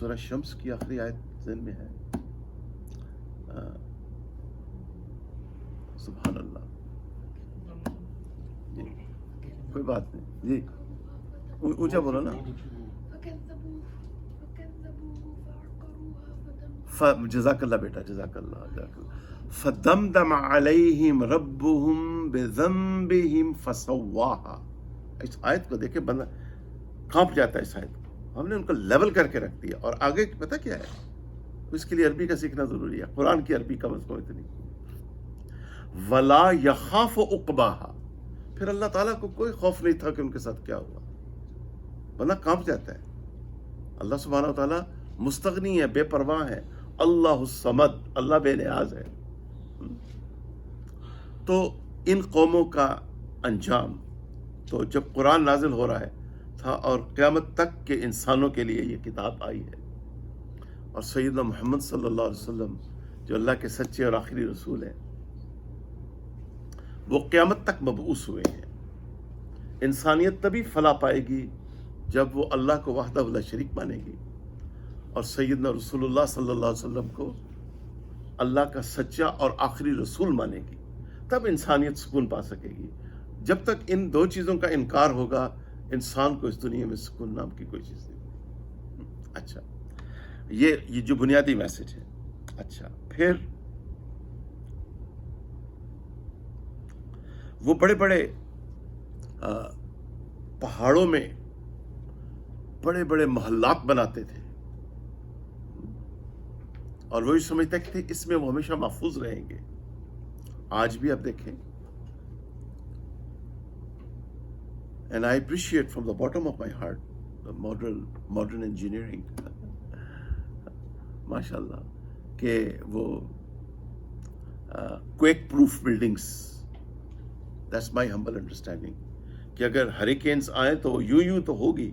سورہ شمس کی آخری آیت ذہن میں ہے؟ سبحان اللہ. جی کوئی بات نہیں جی، اونچا بولو نا. جزاک اللہ بیٹا، جزاک اللہ، جزاک اللہ. فدمدم علیہم ربہم بذنبہم فسواہا. اس آیت کو دیکھے بندہ کانپ جاتا ہے. اس آیت کو ہم نے ان کو لیول کر کے رکھ دیا. اور آگے پتہ کیا ہے؟ اس کے لیے عربی کا سیکھنا ضروری ہے. قرآن کی عربی کم از کم اتنی. ولا یخاف عقباہا. پھر اللہ تعالیٰ کو کوئی خوف نہیں تھا کہ ان کے ساتھ کیا ہوا. بندہ کانپ جاتا ہے. اللہ سبحانہ و تعالیٰ مستغنی ہے، بے پرواہ ہے. اللہ الصمد، اللہ بے نیاز ہے. تو ان قوموں کا انجام تو جب قرآن نازل ہو رہا ہے تھا اور قیامت تک کے انسانوں کے لیے یہ کتاب آئی ہے. اور سیدنا محمد صلی اللہ علیہ وسلم جو اللہ کے سچے اور آخری رسول ہیں، وہ قیامت تک مبعوث ہوئے ہیں. انسانیت تبھی فلاح پائے گی جب وہ اللہ کو وحدہ لا شریک مانے گی اور سیدنا رسول اللہ صلی اللہ علیہ وسلم کو اللہ کا سچا اور آخری رسول مانے گی. تب انسانیت سکون پا سکے گی. جب تک ان دو چیزوں کا انکار ہوگا، انسان کو اس دنیا میں سکون نام کی کوئی چیز نہیں. اچھا، یہ جو بنیادی میسج ہے. اچھا، پھر وہ بڑے بڑے پہاڑوں میں بڑے بڑے محلات بناتے تھے اور وہی سمجھتے تھے اس میں وہ ہمیشہ محفوظ رہیں گے. آج بھی آپ دیکھیں، and I appreciate from the bottom of my heart the modern engineering ماشاءاللہ کہ وہ quake proof buildings. That's my humble understanding کہ اگر ہریکینز آئیں تو یوں تو ہوگی،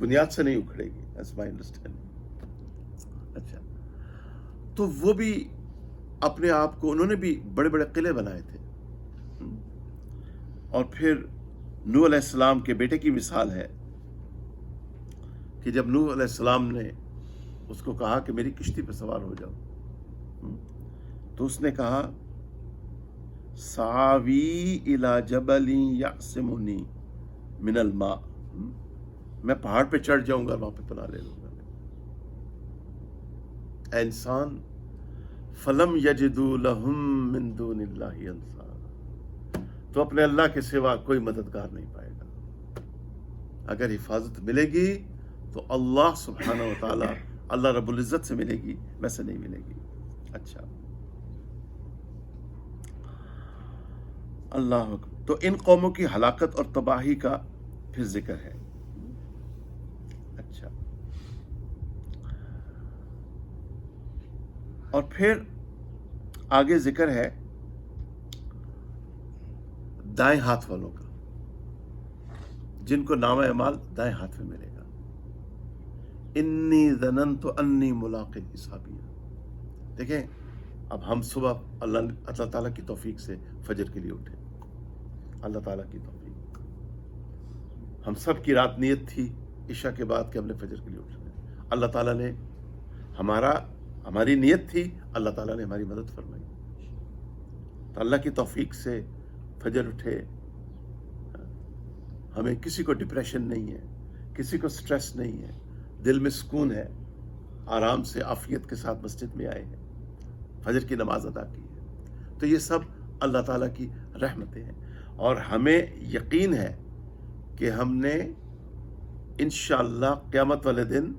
بنیاد سے نہیں اکھڑے گی. That's my understanding. اچھا، تو وہ بھی اپنے آپ کو، انہوں نے بھی بڑے بڑے قلعے بنائے تھے. اور پھر نوح علیہ السلام کے بیٹے کی مثال ہے کہ جب نوح علیہ السلام نے اس کو کہا کہ میری کشتی پہ سوار ہو جاؤ، تو اس نے کہا ساوی الی جبل یعصمنی من الماء. میں پہاڑ پہ چڑھ جاؤں گا، وہاں پہ پناہ لے لوں گا. اے انسان، فلم یجدوا لہم من دون اللہ انصارا. تو اپنے اللہ کے سوا کوئی مددگار نہیں پائے گا. اگر حفاظت ملے گی تو اللہ سبحانہ و تعالی، اللہ رب العزت سے ملے گی، ویسے نہیں ملے گی. اچھا، اللہ اکبر. تو ان قوموں کی ہلاکت اور تباہی کا پھر ذکر ہے. اچھا، اور پھر آگے ذکر ہے دائیں ہاتھ والوں کا، جن کو نامہ اعمال دائیں ہاتھ میں ملے گا. انی ظننت انی ملاق حسابیہ. دیکھیں، اب ہم صبح اللہ تعالیٰ کی توفیق سے فجر کے لیے اٹھے. اللہ تعالیٰ کی توفیق، ہم سب کی رات نیت تھی عشاء کے بعد کہ ہم نے فجر کے لیے اٹھنا ہے. اللہ تعالیٰ نے ہماری نیت تھی، اللہ تعالیٰ نے ہماری مدد فرمائی. تو اللہ کی توفیق سے فجر اٹھے. ہمیں کسی کو ڈپریشن نہیں ہے، کسی کو سٹریس نہیں ہے، دل میں سکون ہے. آرام سے عافیت کے ساتھ مسجد میں آئے ہیں، فجر کی نماز ادا کی ہے. تو یہ سب اللہ تعالیٰ کی رحمتیں ہیں. اور ہمیں یقین ہے کہ ہم نے انشاءاللہ قیامت والے دن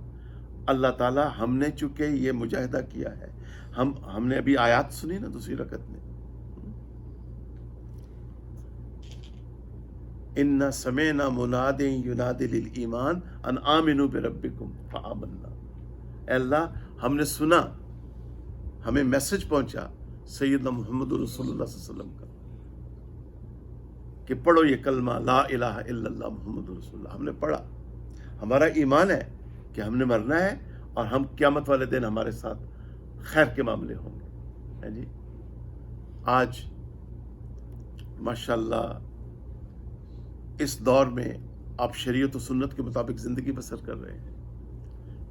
اللہ تعالیٰ، ہم نے چونکہ یہ مجاہدہ کیا ہے، ہم نے ابھی آیات سنی نا دوسری رکعت میں، اِنَّا سَمِعْنَا مُنَادٍ يُنَادِ لِلْإِيمَانِ أَنْ آمِنُوا بِرَبِّكُمْ فَآمَنَّا. اے اللہ، ہم نے سنا، ہمیں میسج پہنچا سیدنا محمد رسول اللہ صلی اللہ علیہ وسلم کا کہ پڑھو یہ کلمہ لا الہ الا اللہ محمد رسول اللہ. ہم نے پڑھا، ہمارا ایمان ہے کہ ہم نے مرنا ہے اور ہم قیامت والے دن ہمارے ساتھ خیر کے معاملے ہوں گے. جی، آج ماشاءاللہ اس دور میں آپ شریعت و سنت کے مطابق زندگی بسر کر رہے ہیں.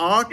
8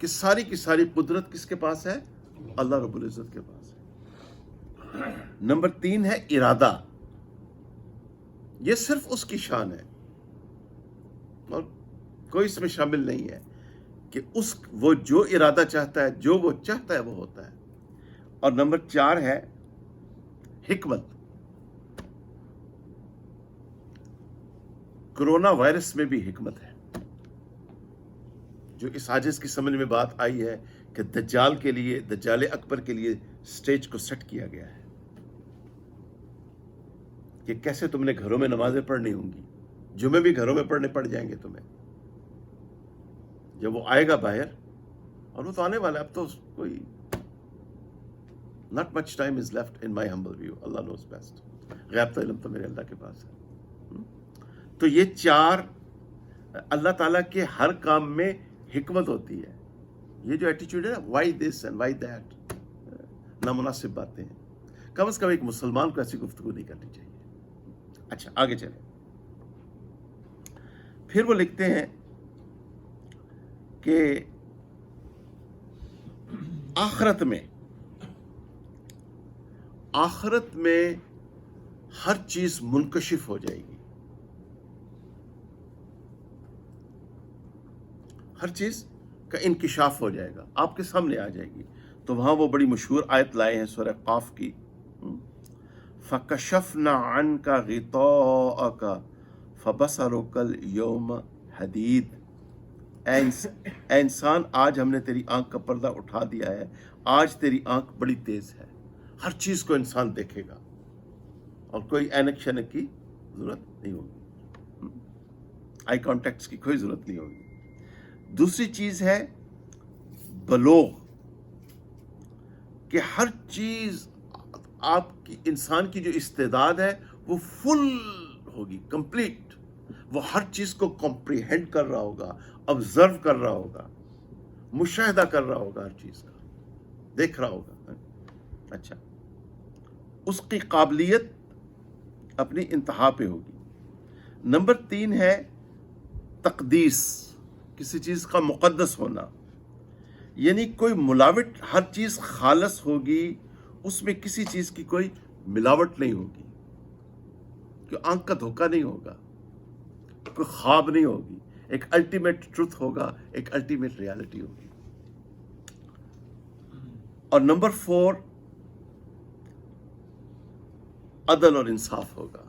کہ ساری کی ساری قدرت کس کے پاس ہے؟ اللہ رب العزت کے پاس ہے۔ نمبر 3 ہے ارادہ، یہ صرف اس کی شان ہے اور کوئی اس میں شامل نہیں ہے کہ وہ جو ارادہ چاہتا ہے، جو وہ چاہتا ہے وہ ہوتا ہے۔ اور نمبر 4 ہے حکمت۔ کرونا وائرس میں بھی حکمت ہے، جو اس عاجز کی سمجھ میں بات آئی ہے کہ دجال کے لیے، دجال اکبر کے لیے سٹیج کو سیٹ کیا گیا ہے کہ کیسے تم نے گھروں میں نمازیں پڑھنی ہوں گی، جمعے بھی گھروں میں پڑھنے پڑ جائیں گے تمہیں جب وہ آئے گا باہر، اور وہ تو آنے والا ہے۔ اب تو کوئی not much time is left in my humble view. Allah knows best. غیب تو علم تو میرے اللہ کے پاس ہے۔ تو یہ 4 اللہ تعالیٰ کے ہر کام میں حکمت ہوتی ہے۔ یہ جو ایٹیچیوڈ ہے نا، why this and why that، نامناسب باتیں ہیں، کم از کم ایک مسلمان کو ایسی گفتگو نہیں کرنی چاہیے۔ اچھا آگے چلیں، پھر وہ لکھتے ہیں کہ آخرت میں ہر چیز منکشف ہو جائے گی، ہر چیز کا انکشاف ہو جائے گا، آپ کے سامنے آ جائے گی۔ تو وہاں وہ بڑی مشہور آیت لائے ہیں سورہ قاف کی، فَكَشَفْنَا عَنْكَ غِطَاءَكَ فَبَصَرُكَ الْيَوْمَ حَدِيدٌ۔ اے انسان، آج ہم نے تیری آنکھ کا پردہ اٹھا دیا ہے، آج تیری آنکھ بڑی تیز ہے، ہر چیز کو انسان دیکھے گا اور کوئی اینک شنک کی ضرورت نہیں ہوگی، آئی کانٹیکٹس کی کوئی ضرورت نہیں ہوگی۔ دوسری چیز ہے بلوغ، کہ ہر چیز آپ کی، انسان کی جو استعداد ہے وہ فل ہوگی، کمپلیٹ، وہ ہر چیز کو کمپریہینڈ کر رہا ہوگا، آبزرو کر رہا ہوگا، مشاہدہ کر رہا ہوگا، ہر چیز کا دیکھ رہا ہوگا۔ اچھا، اس کی قابلیت اپنی انتہا پہ ہوگی۔ نمبر 3 ہے تقدیس، کسی چیز کا مقدس ہونا، یعنی کوئی ملاوٹ، ہر چیز خالص ہوگی، اس میں کسی چیز کی کوئی ملاوٹ نہیں ہوگی، کہ آنکھ کا دھوکہ نہیں ہوگا، کوئی خواب نہیں ہوگی، ایک الٹیمیٹ ٹروتھ ہوگا، ایک الٹیمیٹ ریالٹی ہوگی۔ اور نمبر 4 عدل اور انصاف ہوگا،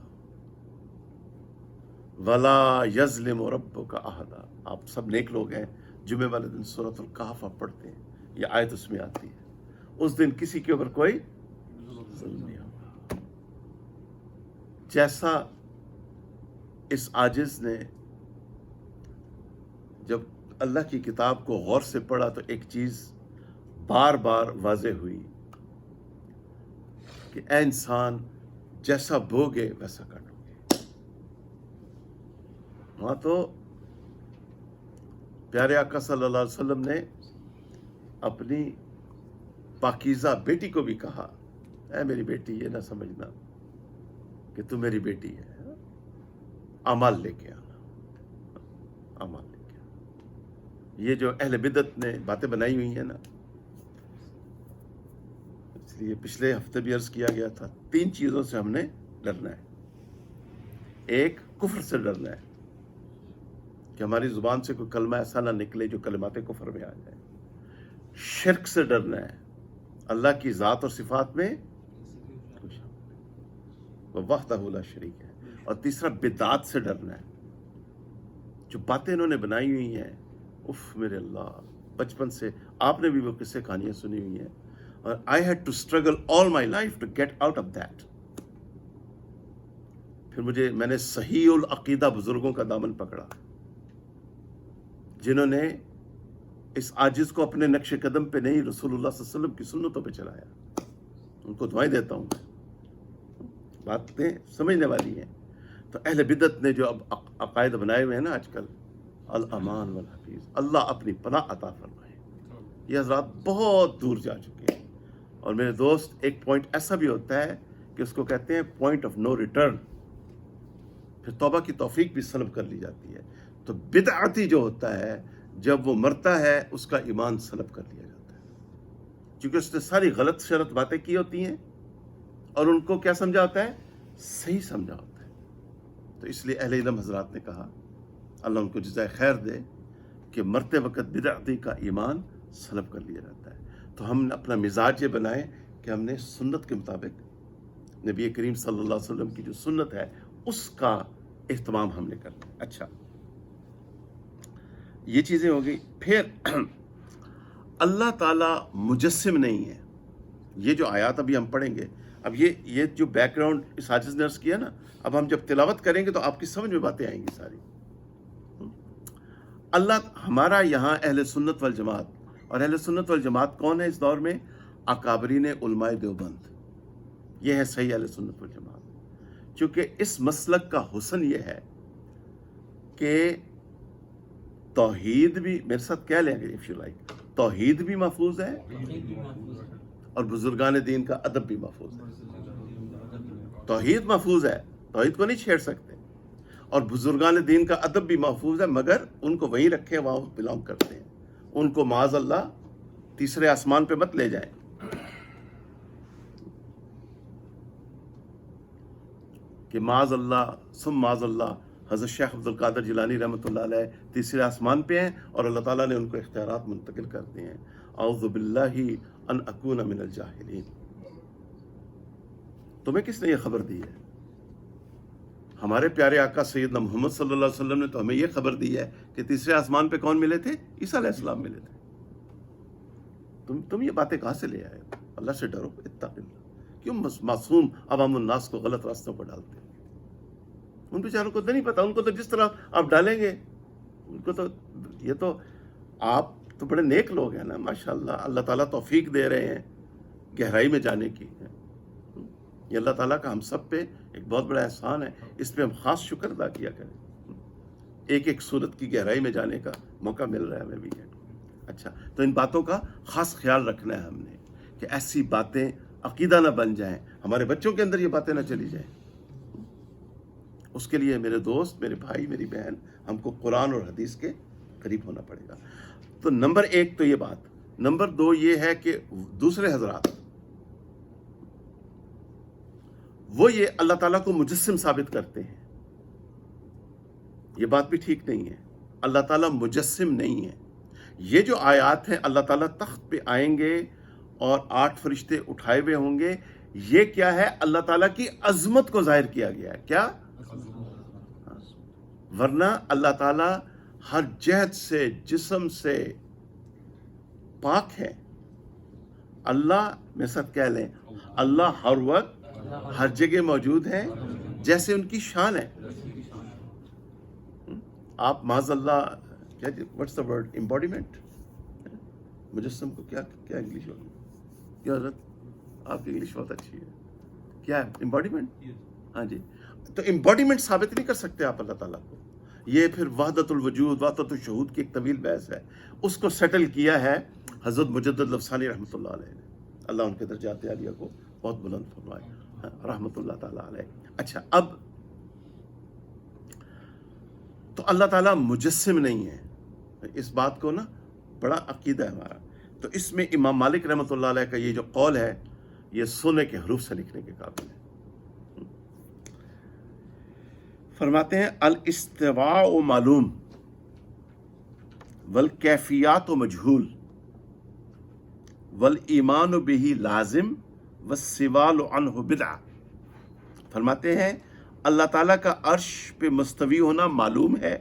وَلَا يَظْلِمُ رَبُّكَ أَحَدًا۔ آپ سب نیک لوگ ہیں، جمعے والے دن سورۃ الکہف آپ پڑھتے ہیں، یہ آیت اس میں آتی ہے، اس دن کسی کے اوپر کوئی ظلم نہیں ہوگا۔ جیسا اس عاجز نے جب اللہ کی کتاب کو غور سے پڑھا تو ایک چیز بار بار واضح ہوئی کہ اے انسان، جیسا بوگے ویسا کاٹو گے۔ وہاں تو پیارے آقا صلی اللہ علیہ وسلم نے اپنی پاکیزہ بیٹی کو بھی کہا، اے میری بیٹی، یہ نہ سمجھنا کہ تو میری بیٹی ہے، اعمال لے کے آنا، اعمال لے کے آنا۔ یہ جو اہل بدعت نے باتیں بنائی ہوئی ہیں نا، اس لیے پچھلے ہفتے بھی عرض کیا گیا تھا، 3 چیزوں سے ہم نے ڈرنا ہے۔ ایک، کفر سے ڈرنا ہے کہ ہماری زبان سے کوئی کلمہ ایسا نہ نکلے جو کلمات کفر میں آ جائے۔ شرک سے ڈرنا ہے، اللہ کی ذات اور صفات میں وہ وحدہ لا شریک ہے۔ اور تیسرا، بدعات سے ڈرنا ہے، جو باتیں انہوں نے بنائی ہوئی ہیں، اف میرے اللہ، بچپن سے آپ نے بھی وہ قصے کہانیاں سنی ہوئی ہیں، اور I had to struggle all my life to get out of that۔ پھر میں نے صحیح العقیدہ بزرگوں کا دامن پکڑا، جنہوں نے اس عاجز کو اپنے نقش قدم پہ نہیں، رسول اللہ صلی اللہ علیہ وسلم کی سنتوں پہ چلایا۔ ان کو دعائیں دیتا ہوں، باتیں سمجھنے والی ہیں۔ تو اہل بدعت نے جو اب عقائد بنائے ہوئے ہیں نا آج کل، الامان والحفیظ، اللہ اپنی پناہ عطا فرمائے، یہ حضرات بہت دور جا چکے ہیں۔ اور میرے دوست، ایک پوائنٹ ایسا بھی ہوتا ہے کہ اس کو کہتے ہیں پوائنٹ آف نو ریٹرن، پھر توبہ کی توفیق بھی سلب کر لی جاتی ہے۔ تو بدعتی جو ہوتا ہے، جب وہ مرتا ہے اس کا ایمان سلب کر لیا جاتا ہے، کیونکہ اس نے ساری غلط شرط باتیں کی ہوتی ہیں اور ان کو کیا سمجھا ہوتا ہے؟ صحیح سمجھا ہوتا ہے۔ تو اس لیے اہل علم حضرات نے کہا، اللہ ان کو جزائے خیر دے، کہ مرتے وقت بدعتی کا ایمان سلب کر لیا جاتا ہے۔ تو ہم اپنا مزاج یہ بنائیں کہ ہم نے سنت کے مطابق نبی کریم صلی اللہ علیہ وسلم کی جو سنت ہے اس کا اہتمام ہم نے کرنا ہے۔ اچھا، یہ چیزیں ہو گئی۔ پھر اللہ تعالیٰ مجسم نہیں ہے۔ یہ جو آیات ابھی ہم پڑھیں گے، اب یہ جو بیک گراؤنڈ اس حاجز نے عرض کیا نا، اب ہم جب تلاوت کریں گے تو آپ کی سمجھ میں باتیں آئیں گی ساری۔ اللہ ہمارا یہاں اہل سنت والجماعت، اور اہل سنت والجماعت کون ہے اس دور میں؟ اکابرین علماء دیوبند، یہ ہے صحیح اہل سنت والجماعت۔ چونکہ اس مسلک کا حسن یہ ہے کہ توحید بھی، میرے ساتھ کہہ لیں گے اف یو لائک، توحید بھی محفوظ ہے اور بزرگان دین کا ادب بھی محفوظ ہے۔ توحید محفوظ ہے، توحید کو نہیں چھیڑ سکتے، اور بزرگان دین کا ادب بھی محفوظ ہے، مگر ان کو وہیں رکھے، وہاں بلانگ کرتے ہیں، ان کو معاذ اللہ تیسرے آسمان پہ مت لے جائیں۔ کہ معاذ اللہ ثم معاذ اللہ، حضرت شیخ عبد القادر جیلانی رحمۃ اللہ علیہ تیسرے آسمان پہ ہیں اور اللہ تعالیٰ نے ان کو اختیارات منتقل کر دیے ہیں۔ اعوذ باللہ ان اکون من الجاہلین۔ تمہیں کس نے یہ خبر دی ہے؟ ہمارے پیارے آقا سیدنا محمد صلی اللہ علیہ وسلم نے تو ہمیں یہ خبر دی ہے کہ تیسرے آسمان پہ کون ملے تھے؟ عیسیٰ علیہ السلام ملے تھے۔ تم یہ باتیں کہاں سے لے آئے؟ اللہ سے ڈرو، اتق اللہ۔ کیوں معصوم عوام الناس کو غلط راستوں پر ڈالتے ہیں؟ ان بیچاروں کو تو نہیں پتا، ان کو تو جس طرح آپ ڈالیں گے، ان کو تو یہ تو آپ تو بڑے نیک لوگ ہیں نا ماشاءاللہ، اللہ تعالیٰ توفیق دے رہے ہیں گہرائی میں جانے کی۔ یہ اللہ تعالیٰ کا ہم سب پہ ایک بہت بڑا احسان ہے، اس پہ ہم خاص شکر ادا کیا کریں۔ ایک ایک صورت کی گہرائی میں جانے کا موقع مل رہا ہے ہمیں بھی۔ اچھا، تو ان باتوں کا خاص خیال رکھنا ہے ہم نے کہ ایسی باتیں عقیدہ نہ بن جائیں، ہمارے بچوں کے اندر یہ باتیں نہ چلی جائیں۔ اس کے لیے میرے دوست، میرے بھائی، میری بہن، ہم کو قرآن اور حدیث کے قریب ہونا پڑے گا۔ تو نمبر ایک تو یہ بات۔ نمبر دو یہ ہے کہ دوسرے حضرات وہ یہ اللہ تعالیٰ کو مجسم ثابت کرتے ہیں، یہ بات بھی ٹھیک نہیں ہے۔ اللہ تعالیٰ مجسم نہیں ہے۔ یہ جو آیات ہیں، اللہ تعالیٰ تخت پہ آئیں گے اور 8 فرشتے اٹھائے ہوئے ہوں گے، یہ کیا ہے؟ اللہ تعالیٰ کی عظمت کو ظاہر کیا گیا ہے۔ کیا؟ ورنہ اللہ تعالیٰ ہر جہت سے، جسم سے پاک ہے۔ اللہ میں ساتھ کہہ لیں، اللہ ہر وقت ہر جگہ موجود ہے، جیسے ان کی شان ہے۔ آپ معاذ اللہ کیا واٹس دا ورڈ؟ امبوڈیمنٹ۔ مجسم کو کیا انگلش ہوگی؟ کیا حضرت آپ کی انگلش بہت اچھی ہے، کیا ہے امبوڈیمنٹ؟ ہاں جی، تو امبوڈیمنٹ ثابت نہیں کر سکتے آپ اللہ تعالیٰ کو۔ یہ پھر وحدت الوجود، وحدت الشہود کی ایک طویل بحث ہے، اس کو سیٹل کیا ہے حضرت مجدد لفسانی رحمۃ اللہ علیہ نے۔ اللہ ان کے درجات عالیہ کو بہت بلند فرمائے رحمۃ اللہ تعالیٰ علیہ۔ اچھا، اب تو اللہ تعالیٰ مجسم نہیں ہے، اس بات کو نا بڑا عقیدہ ہے ہمارا۔ تو اس میں امام مالک رحمۃ اللہ علیہ کا یہ جو قول ہے، یہ سونے کے حروف سے لکھنے کے قابل ہے۔ فرماتے ہیں الاستواء معلوم والکیفیات مجہول والایمان بہ لازم والسوال عنہ بدعہ۔ فرماتے ہیں اللہ تعالیٰ کا عرش پہ مستوی ہونا معلوم ہے،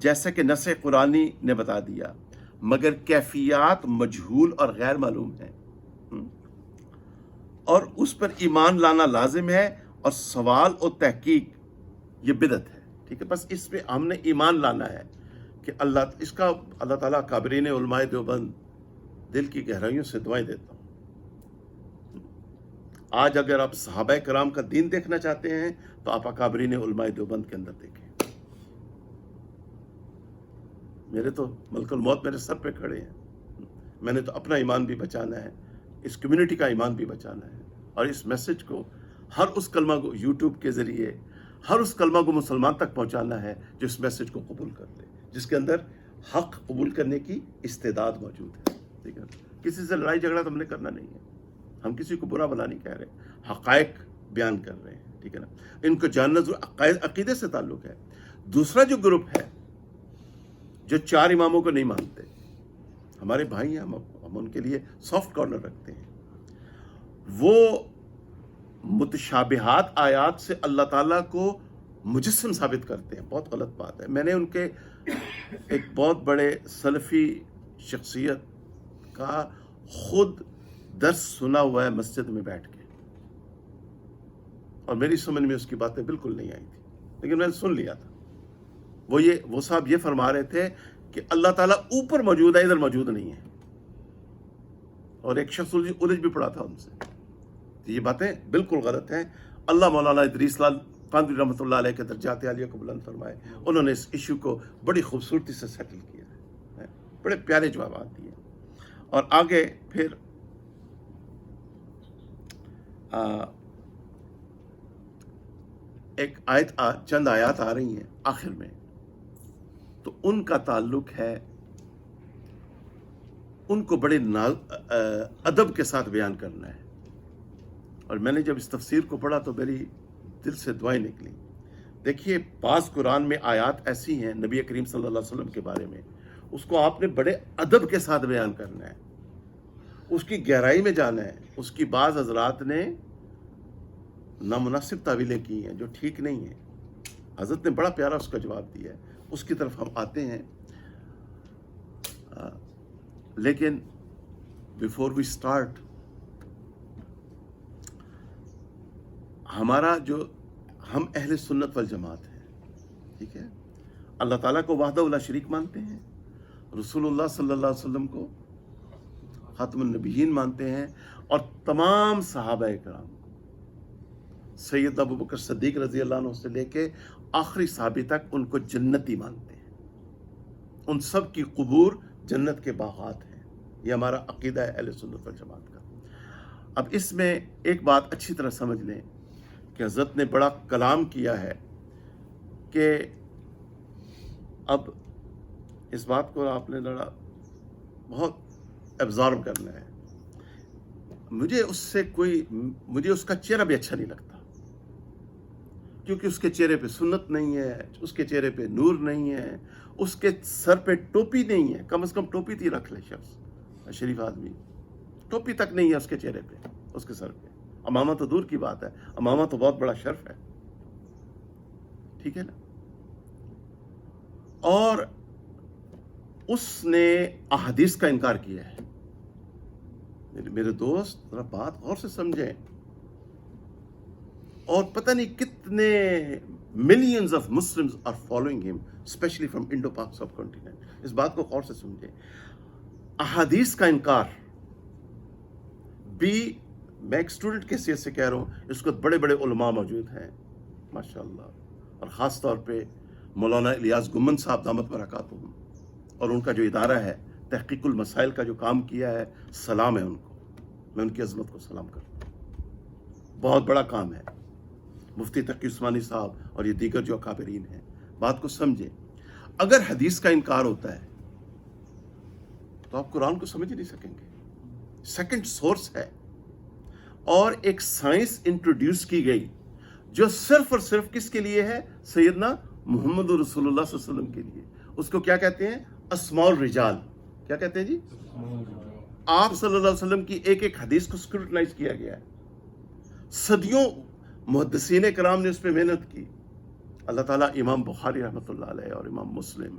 جیسا کہ نص قرآنی نے بتا دیا، مگر کیفیات مجہول اور غیر معلوم ہیں، اور اس پر ایمان لانا لازم ہے، اور سوال و تحقیق یہ بدعت ہے۔ ٹھیک ہے، بس اس پہ ہم نے ایمان لانا ہے کہ اس کا اللہ تعالیٰ کابرین علماء دیوبند دل کی گہرائیوں سے دعائیں دیتا ہوں۔ آج اگر آپ صحابہ کرام کا دین دیکھنا چاہتے ہیں تو آپ اکابرین علماء دیوبند کے اندر دیکھیں۔ میرے تو ملک الموت میرے سر پہ کھڑے ہیں، میں نے تو اپنا ایمان بھی بچانا ہے، اس کمیونٹی کا ایمان بھی بچانا ہے، اور اس میسج کو ہر اس کلمہ کو یوٹیوب کے ذریعے ہر اس کلمہ کو مسلمان تک پہنچانا ہے جو اس میسج کو قبول کر لے، جس کے اندر حق قبول کرنے کی استعداد موجود ہے. ٹھیک ہے, کسی سے لڑائی جھگڑا تو ہم نے کرنا نہیں ہے, ہم کسی کو برا بلا نہیں کہہ رہے, حقائق بیان کر رہے ہیں. ٹھیک ہے نا, ان کو جاننا ضرور, عقیدے سے تعلق ہے. دوسرا جو گروپ ہے جو 4 اماموں کو نہیں مانتے, ہمارے بھائی ہیں, ہم ان کے لیے سافٹ کارنر رکھتے ہیں. وہ متشابہات آیات سے اللہ تعالیٰ کو مجسم ثابت کرتے ہیں. بہت غلط بات ہے. میں نے ان کے ایک بہت بڑے سلفی شخصیت کا خود درس سنا ہوا ہے مسجد میں بیٹھ کے, اور میری سمجھ میں اس کی باتیں بالکل نہیں آئی تھی, لیکن میں نے سن لیا تھا. وہ صاحب یہ فرما رہے تھے کہ اللہ تعالیٰ اوپر موجود ہے, ادھر موجود نہیں ہے. اور ایک شخص الجھ بھی پڑا تھا ان سے. یہ باتیں بالکل غلط ہیں. اللہ مولانا ادریس لال قادری رحمۃ اللہ علیہ کے درجات عالیہ کو بلند فرمائے, انہوں نے اس ایشو کو بڑی خوبصورتی سے سیٹل کیا ہے, بڑے پیارے جوابات دیے. اور آگے پھر ایک چند آیات آ رہی ہیں آخر میں, تو ان کا تعلق ہے, ان کو بڑے ادب کے ساتھ بیان کرنا ہے. اور میں نے جب اس تفسیر کو پڑھا تو میری دل سے دعائیں نکلی. دیکھیے, بعض قرآن میں آیات ایسی ہیں نبی کریم صلی اللہ علیہ وسلم کے بارے میں, اس کو آپ نے بڑے ادب کے ساتھ بیان کرنا ہے, اس کی گہرائی میں جانا ہے. اس کی بعض حضرات نے نامناسب تعویلیں کی ہیں جو ٹھیک نہیں ہیں. حضرت نے بڑا پیارا اس کا جواب دیا ہے, اس کی طرف ہم آتے ہیں. لیکن بیفور وی اسٹارٹ, ہمارا جو ہم اہل سنت والجماعت ہیں, ٹھیک ہے, اللہ تعالیٰ کو وحدہ لا شریک مانتے ہیں, رسول اللہ صلی اللہ علیہ وسلم کو خاتم النبیین مانتے ہیں, اور تمام صحابہ کرام, سید ابو بکر صدیق رضی اللہ عنہ سے لے کے آخری صحابی تک, ان کو جنتی مانتے ہیں. ان سب کی قبور جنت کے باغات ہیں. یہ ہمارا عقیدہ ہے اہل سنت والجماعت کا. اب اس میں ایک بات اچھی طرح سمجھ لیں کہ حضرت نے بڑا کلام کیا ہے کہ اب اس بات کو آپ نے بہت ایبزارب کرنا ہے. مجھے اس کا چہرہ بھی اچھا نہیں لگتا, کیونکہ اس کے چہرے پہ سنت نہیں ہے, اس کے چہرے پہ نور نہیں ہے, اس کے سر پہ ٹوپی نہیں ہے. کم از کم ٹوپی تھی رکھ لے شخص, شریف آدمی, ٹوپی تک نہیں ہے اس کے چہرے پہ, اس کے سر پہ. امامہ تو دور کی بات ہے, امامہ تو بہت بڑا شرف ہے. ٹھیک ہے نا. اور اس نے احادیث کا انکار کیا ہے. میرے دوست ذرا بات غور سے سمجھیں, اور پتہ نہیں کتنے millions of Muslims are following him, especially from Indo Pak sub continent. اس بات کو غور سے سمجھیں. احادیث کا انکار بھی, میں ایک اسٹوڈنٹ کے حیثیت سے کہہ رہا ہوں, اس کو بڑے بڑے علماء موجود ہیں ماشاءاللہ, اور خاص طور پہ مولانا الیاس گمن صاحب دامت برکاتہم, اور ان کا جو ادارہ ہے تحقیق المسائل کا جو کام کیا ہے, سلام ہے ان کو, میں ان کی عظمت کو سلام کرتا ہوں. بہت بڑا کام ہے. مفتی تقی عثمانی صاحب اور یہ دیگر جو اکابرین ہیں. بات کو سمجھیں. اگر حدیث کا انکار ہوتا ہے تو آپ قرآن کو سمجھ نہیں سکیں گے. سیکنڈ سورس ہے, اور ایک سائنس انٹروڈیوس کی گئی جو صرف اور صرف کس کے لیے ہے؟ سیدنا محمد رسول اللہ صلی اللہ علیہ وسلم کے لیے. اس کو کیا کہتے ہیں؟ اسماء الرجال. کیا کہتے ہیں جی؟ آپ صلی اللہ علیہ وسلم کی ایک ایک حدیث کو اسکروٹنائز کیا گیا ہے. صدیوں محدثین کرام نے اس پہ محنت کی. اللہ تعالیٰ امام بخاری رحمۃ اللہ علیہ, اور امام مسلم,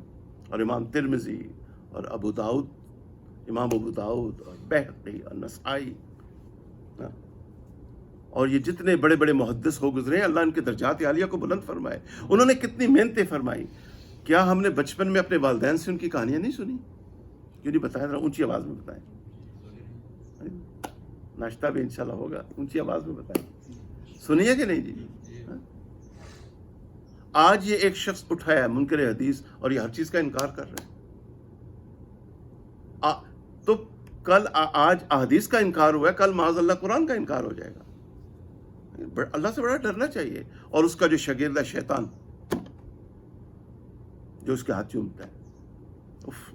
اور امام ترمذی, اور ابو داؤد, امام ابو داؤد, اور بہقی, اور نسائی, اور یہ جتنے بڑے بڑے محدث ہو گزرے ہیں, اللہ ان کے درجات عالیہ کو بلند فرمائے. انہوں نے کتنی محنتیں فرمائی. کیا ہم نے بچپن میں اپنے والدین سے ان کی کہانیاں نہیں سنی؟ کیوں نہیں بتایا؟ ذرا اونچی آواز میں بتائیں. ناشتہ بھی انشاءاللہ ہوگا, اونچی آواز میں بتائیں. سنیے کہ نہیں جی؟ آج یہ ایک شخص اٹھایا ہے منکر حدیث, اور یہ ہر چیز کا انکار کر رہے ہیں. تو کل آج احادیث کا انکار ہوا ہے, کل معاذ اللہ قرآن کا انکار ہو جائے گا. اللہ سے بڑا ڈرنا چاہیے. اور اس کا جو شاگرد ہے شیطان, جو اس کے ہاتھ چومتا ہے,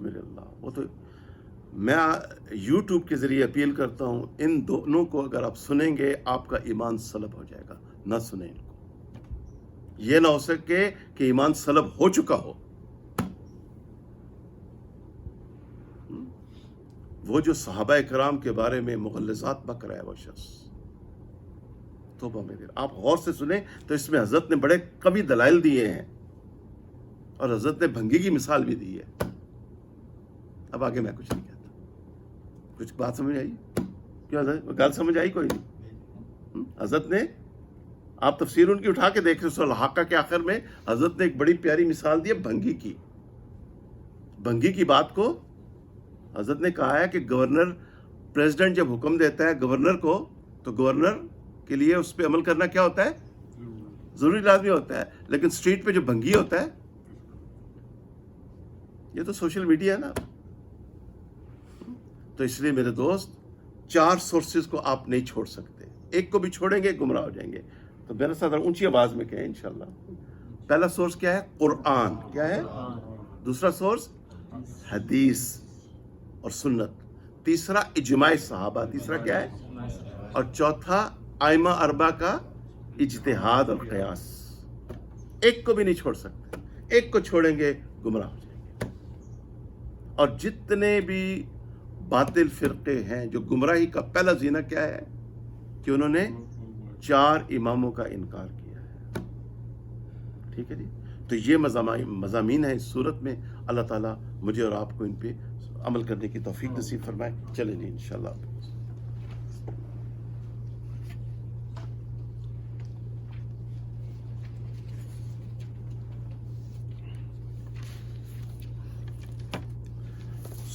میرے اللہ، وہ تو میں یوٹیوب کے ذریعے اپیل کرتا ہوں، ان دونوں کو اگر آپ سنیں گے آپ کا ایمان سلب ہو جائے گا. نہ سنیں ان کو، یہ نہ ہو سکے کہ ایمان سلب ہو چکا ہو. وہ جو صحابہ کرام کے بارے میں مغلظات بک رہا ہے وہ شخص، توبہ میرے. آپ غور سے سنیں تو اس میں حضرت نے بڑے قوی دلائل دیے ہیں، اور حضرت نے بھنگی کی مثال بھی دی ہے. اب آگے میں کچھ نہیں کہتا. کچھ بات سمجھ آئی؟ کیا گل سمجھ آئی؟ کوئی نہیں. حضرت نے، آپ تفسیر ان کی اٹھا کے دیکھ رہے، سورہ الحاقہ کے آخر میں حضرت نے ایک بڑی پیاری مثال دی ہے بھنگی کی. بھنگی کی بات کو حضرت نے کہا ہے کہ گورنر، پریزیڈنٹ جب حکم دیتا ہے گورنر کو، تو گورنر کے لیے اس پہ عمل کرنا کیا ہوتا ہے؟ ضروری لازمی ہوتا ہے. لیکن اسٹریٹ پہ جو بھنگی ہوتا ہے، یہ تو سوشل میڈیا ہے نا. تو اس لیے میرے دوست، 4 سورسز کو آپ نہیں چھوڑ سکتے. ایک کو بھی چھوڑیں گے گمراہ ہو جائیں گے. تو میرے ساتھ اونچی آواز میں کہیں انشاءاللہ. پہلا سورس کیا ہے؟ قرآن. کیا ہے؟ دوسرا سورس حدیث اور سنت. تیسرا اجماع صحابہ. تیسرا کیا ہے؟ اور چوتھا ائمہ اربعہ کا اجتہاد اور قیاس. ایک کو بھی نہیں چھوڑ سکتے. ایک کو چھوڑیں گے گمراہ ہو جائیں گے. اور جتنے بھی باطل فرقے ہیں، جو گمراہی کا پہلا زینہ کیا ہے کہ انہوں نے 4 اماموں کا انکار کیا ہے. ٹھیک ہے جی. تو یہ مضامین ہیں اس صورت میں. اللہ تعالیٰ مجھے اور آپ کو ان پہ عمل کرنے کی توفیق نصیب فرمائے. چلیں جی انشاءاللہ.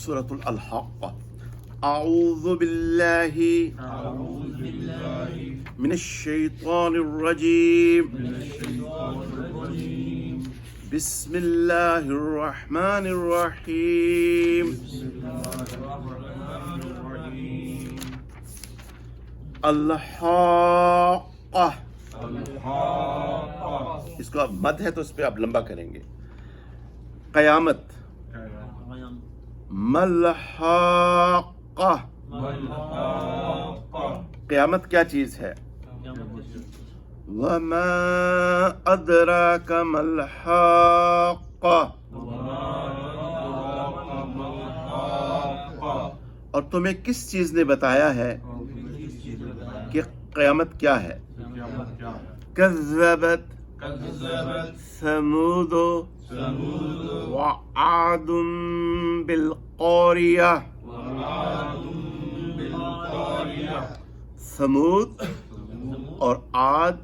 سورة الحاقہ. اعوذ باللہ من الشیطان الرجیم. بسم اللہ الرحمن الرحیم. الحاقہ. اس کو اب مد ہے تو اس پہ آپ لمبا کریں گے. قیامت. ملحاقہ. قیامت کیا چیز ہے؟ وما ادراک ملحاقہ. اور تمہیں کس چیز نے بتایا ہے کہ قیامت کیا ہے؟ کذبت ثمود وعاد بالقاریہ. ثمود اور عاد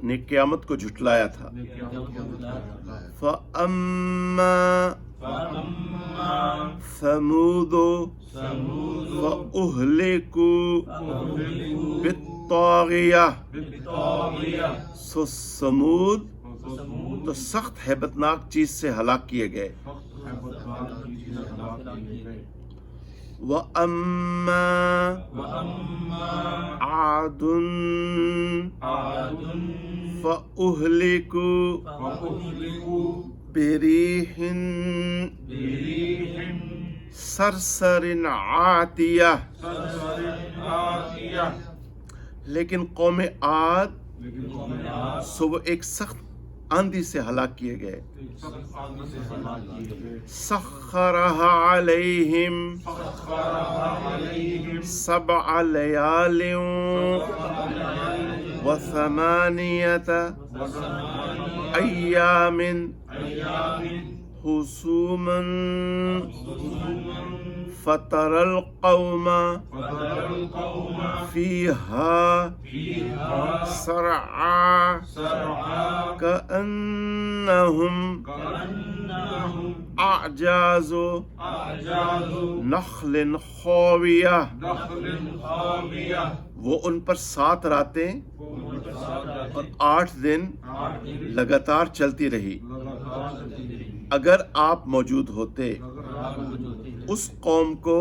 نے قیامت کو جھٹلایا تھا. فَأَمَّا ثَمُودُ فَأُهْلِكُوا بِالطَّاغِیَةِ. سو ثمود تو سخت ہیبتناک چیز سے ہلاک کیے گئے. وَأَمَّا عَادٌ فَأُهْلِكُوا بِرِيحٍ صَرْصَرٍ عَاتِیَةٍ. لیکن قوم عاد سو وہ ایک سخت آندھی سے ہلاک کیے گئے. سخرها علیہم 7 لیال و8 ایام حسوما فَتَرَى الْقَوْمَ فِيهَا سَرْعَىٰ كَأَنَّهُمْ أَعْجَازُ نَخْلٍ خَاوِيَةٍ. وہ ان پر 7 راتیں اور 8 دن لگاتار چلتی رہی. اگر آپ موجود ہوتے اس قوم کو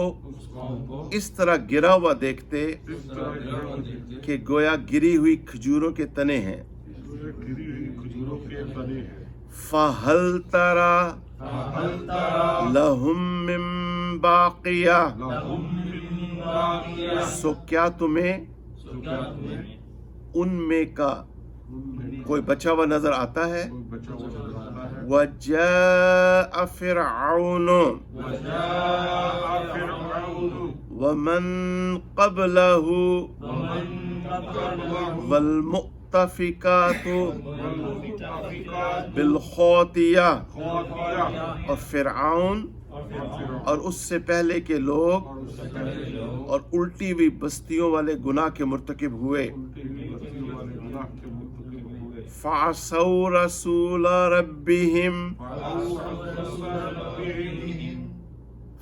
اس طرح گرا ہوا دیکھتے کہ گویا گری ہوئی کھجوروں کے تنے ہیں. فَهَلْ تَرَى لہم من باقیہ، سو کیا تمہیں ان میں کا کوئی بچا ہوا نظر آتا ہے؟ وَجَاءَ فِرْعَوْنُ وَمَنْ قَبْلَهُ وَالْمُؤْتَفِكَاتُ بِالْخَاطِئَةِ، اور فرعون اور اس سے پہلے کے لوگ اور الٹی ہوئی بستیوں والے گناہ کے مرتکب ہوئے. فَعَصَوْا رَسُولَ رَبِّهِمْ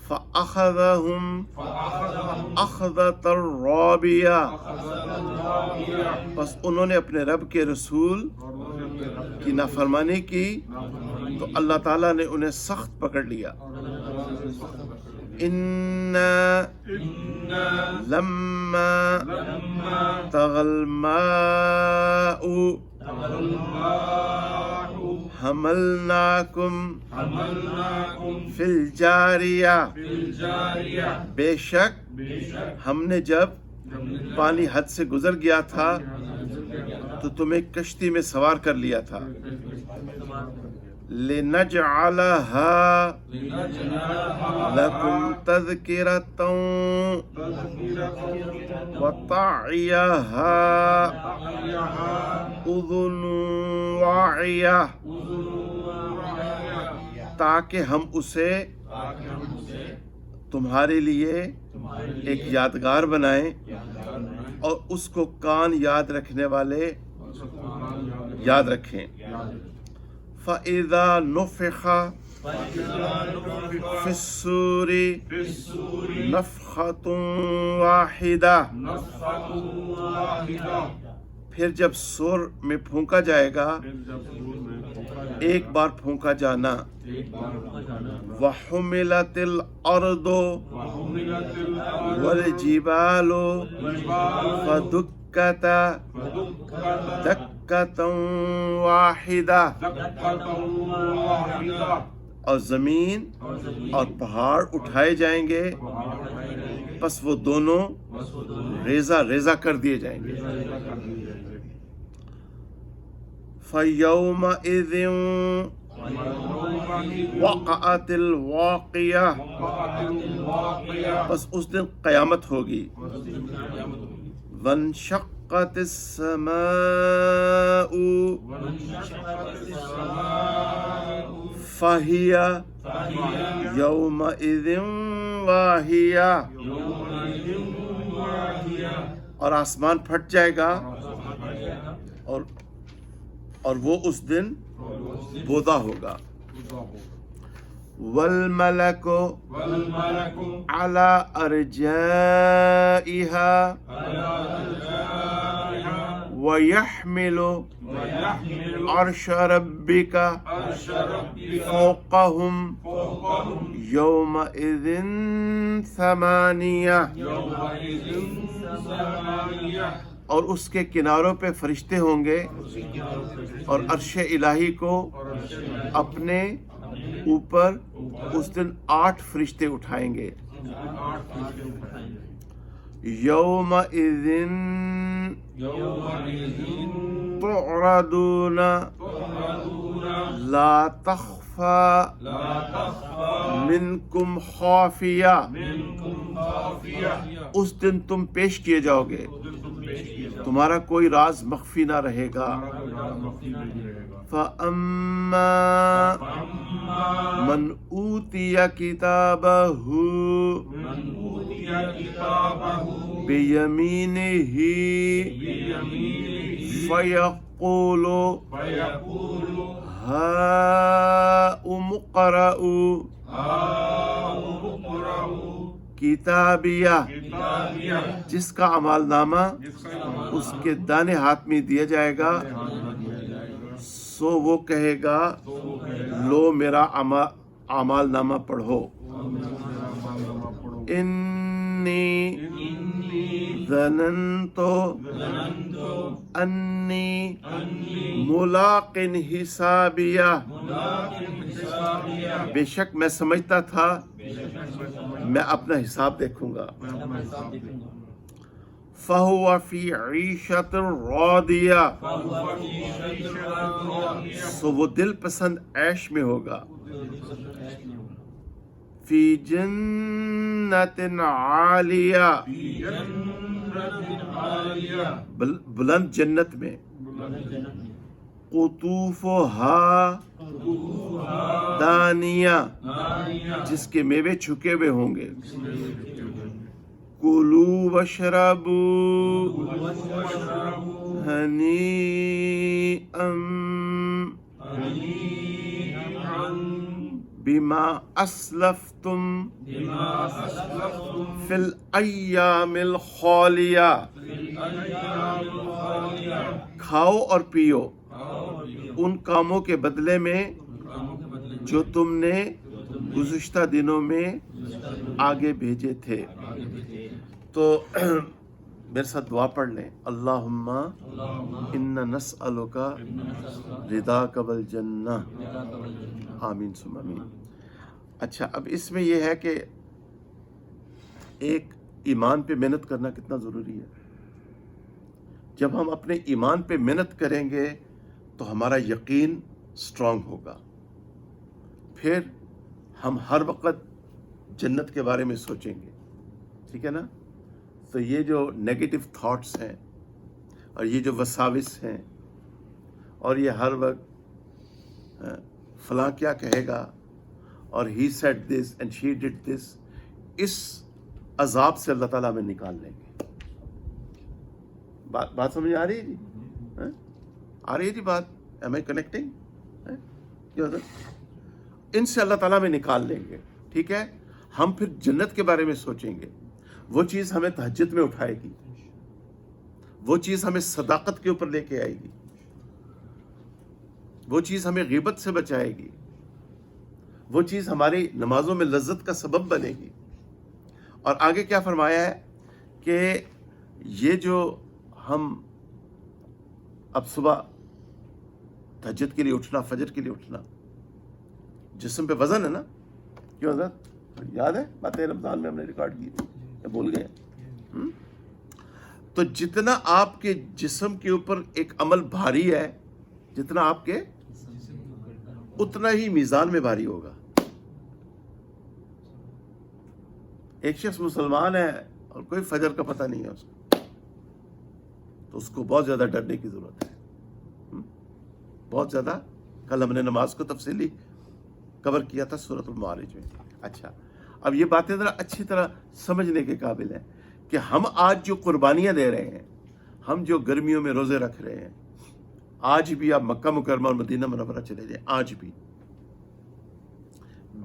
فَأَخَذَهُمْ أَخْذَةً رَّابِيَةً، بس انہوں نے اپنے رب کے رسول کی نافرمانی کی تو اللہ تعالیٰ نے انہیں سخت پکڑ لیا. اِنَّا لَمَّا طَغَى الْمَاءُ حَمَلْنَاكُمْ فِي الْجَارِيَةِ، بے شک ہم نے جب پانی حد سے گزر گیا تھا تو تمہیں کشتی میں سوار کر لیا تھا. لِنَجْعَلَهَا لَكُمْ تَذْكِرَةً وَتَعِيَهَا أُذُنٌ وَاعِيَةٌ، تاکہ ہم اسے تمہارے لیے ایک یادگار بنائیں اور اس کو کان یاد رکھنے والے یاد رکھیں. فَإِذَا نُفِخَ فِي الصُّورِ نَفْخَةٌ وَاحِدَةٌ، پھر جب سور میں پھونکا جائے گا، ایک بار پھونکا جانا. وَحُمِلَتِ الْأَرْضُ وَالْجِبَالُ فَدُكَّتَا دَكَّةً وَاحِدَةً، اور زمین اور پہاڑ اٹھائے جائیں گے، پس وہ دونوں ریزہ ریزہ کر دیے جائیں گے. فَيَوْمَئِذٍ وَقَعَتِ الْوَاقِعَةُ، بس اس دن قیامت ہوگی. وَانشَقَّتِ السَّمَاءُ فَهِيَ يَوْمَئِذٍ وَاهِيَةٌ، اور آسمان پھٹ جائے گا اور وہ اس دن بودا ہوگا. وَالْمَلَكُ عَلَى أَرْجَائِهَا وَيَحْمِلُ عَرْشَ رَبِّكَ فَوْقَهُمْ يَوْمَئِذٍ ثَمَانِيَةٌ، اور اس کے کناروں پہ فرشتے ہوں گے اور عرش الہی کو اپنے اوپر اس دن 8 فرشتے اٹھائیں گے. یومئذ تعرضون لا تخفى منکم خافیہ، اس دن تم پیش کیے جاؤ گے، تمہارا کوئی راز مخفی نہ رہے گا. فَأَمَّا مَنْ أُوتِيَ كِتَابَهُ بِيَمِينِهِ فَيَقُولُ هَاؤُمُ اقْرَءُوا کتابیہ، جس کا اعمال نامہ اس کے دانے ہاتھ میں دیا جائے گا، سو وہ کہے گا لو میرا اعمال نامہ پڑھو. انی ظننت انی ملاق حسابیہ، بے شک میں سمجھتا تھا میں اپنا حساب دیکھوں گا. فَهُوَ فِي عِيشَةٍ رَاضِيَةٍ سو وہ دل پسند عیش میں ہوگا. فِي جَنَّةٍ عَالِيَةٍ بلند جنت میں. قطوفها دانیہ جس کے میوے چھکے ہوئے ہوں گے. کلوا واشربوا ہنیئا بما اسلفتم فی الایام الخالیہ. کھاؤ اور پیو ان کاموں کے بدلے میں جو تم نے گزشتہ دنوں میں آگے بھیجے تھے. تو میرے ساتھ دعا پڑھ لیں. اللہم انا نسألک رضاک والجنہ. آمین ثم آمین. اچھا، اب اس میں یہ ہے کہ ایک ایمان پہ محنت کرنا کتنا ضروری ہے. جب ہم اپنے ایمان پہ محنت کریں گے تو ہمارا یقین سٹرونگ ہوگا. پھر ہم ہر وقت جنت کے بارے میں سوچیں گے. ٹھیک ہے نا؟ تو یہ جو نیگیٹو تھاٹس ہیں اور یہ جو وساوس ہیں اور یہ ہر وقت فلاں کیا کہے گا اور he said this and she ڈڈ دس، اس عذاب سے اللہ تعالیٰ ہمیں نکال لیں گے. بات سمجھ آ رہی ہے جی؟ آ رہی ہے جی بات؟ ایم آئی کنیکٹنگ؟ ان سے اللہ تعالیٰ میں نکال لیں گے. ٹھیک ہے؟ ہم پھر جنت کے بارے میں سوچیں گے. وہ چیز ہمیں تہجد میں اٹھائے گی، وہ چیز ہمیں صداقت کے اوپر لے کے آئے گی، وہ چیز ہمیں غیبت سے بچائے گی، وہ چیز ہماری نمازوں میں لذت کا سبب بنے گی. اور آگے کیا فرمایا ہے کہ یہ جو ہم اب صبح تہجد کے لیے اٹھنا، فجر کے لیے اٹھنا، جسم پہ وزن ہے نا. کیوں حضرت یاد ہے باتیں رمضان میں ہم نے ریکارڈ کی تھی، بھول گئے؟ تو جتنا آپ کے جسم کے اوپر ایک عمل بھاری ہے، جتنا آپ کے اتنا ہی میزان میں بھاری ہوگا. ایک شخص مسلمان ہے اور کوئی فجر کا پتہ نہیں ہے اس کو، تو اس کو بہت زیادہ ڈرنے کی ضرورت ہے. بہت زیادہ. کل ہم نے نماز کو تفصیلی کور کیا تھا سورۃ المعارج میں. اچھا، اب یہ باتیں ذرا اچھی طرح سمجھنے کے قابل ہیں کہ ہم آج جو قربانیاں دے رہے ہیں، ہم جو گرمیوں میں روزے رکھ رہے ہیں، آج بھی آپ مکہ مکرمہ اور مدینہ منورہ چلے جائیں، آج بھی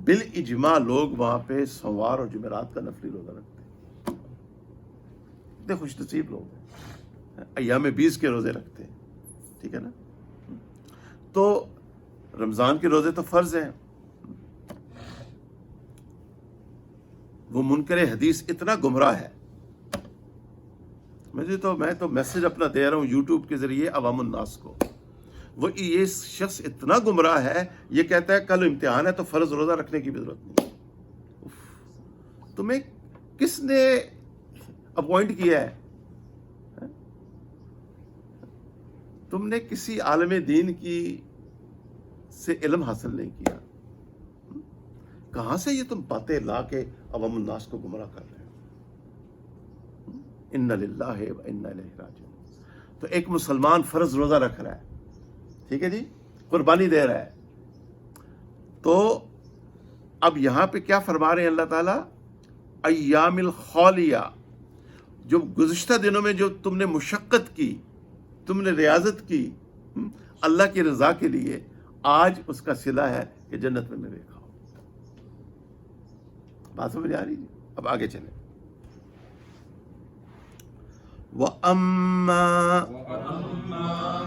بالاجماع لوگ وہاں پہ سوموار اور جمعرات کا نفلی روزہ رکھتے ہیں. اتنے خوش نصیب لوگ ہیں، ایام 20 کے روزے رکھتے ہیں. ٹھیک ہے نا؟ تو رمضان کے روزے تو فرض ہیں. وہ منکر حدیث اتنا گمراہ ہے، میں تو میسج اپنا دے رہا ہوں یوٹیوب کے ذریعے عوام الناس کو. وہ یہ شخص اتنا گمراہ ہے، یہ کہتا ہے کل امتحان ہے تو فرض روزہ رکھنے کی بھی ضرورت نہیں. تمہیں کس نے اپوائنٹ کیا ہے؟ تم نے کسی عالم دین کی سے علم حاصل نہیں کیا. کہاں سے یہ تم باتیں لا کے عوام الناس کو گمراہ کر رہے ہو؟ انا للہ و انا الیہ راجعون. تو ایک مسلمان فرض روزہ رکھ رہا ہے، ٹھیک ہے جی، قربانی دے رہا ہے. تو اب یہاں پہ کیا فرما رہے ہیں اللہ تعالیٰ؟ ایام الخالیہ، جو گزشتہ دنوں میں جو تم نے مشقت کی، تم نے ریاضت کی اللہ کی رضا کے لیے، آج اس کا صلہ ہے کہ جنت میں میوے کھاؤ. بات سمجھ آ رہی ہے؟ اب آگے چلیں. وَأَمَّا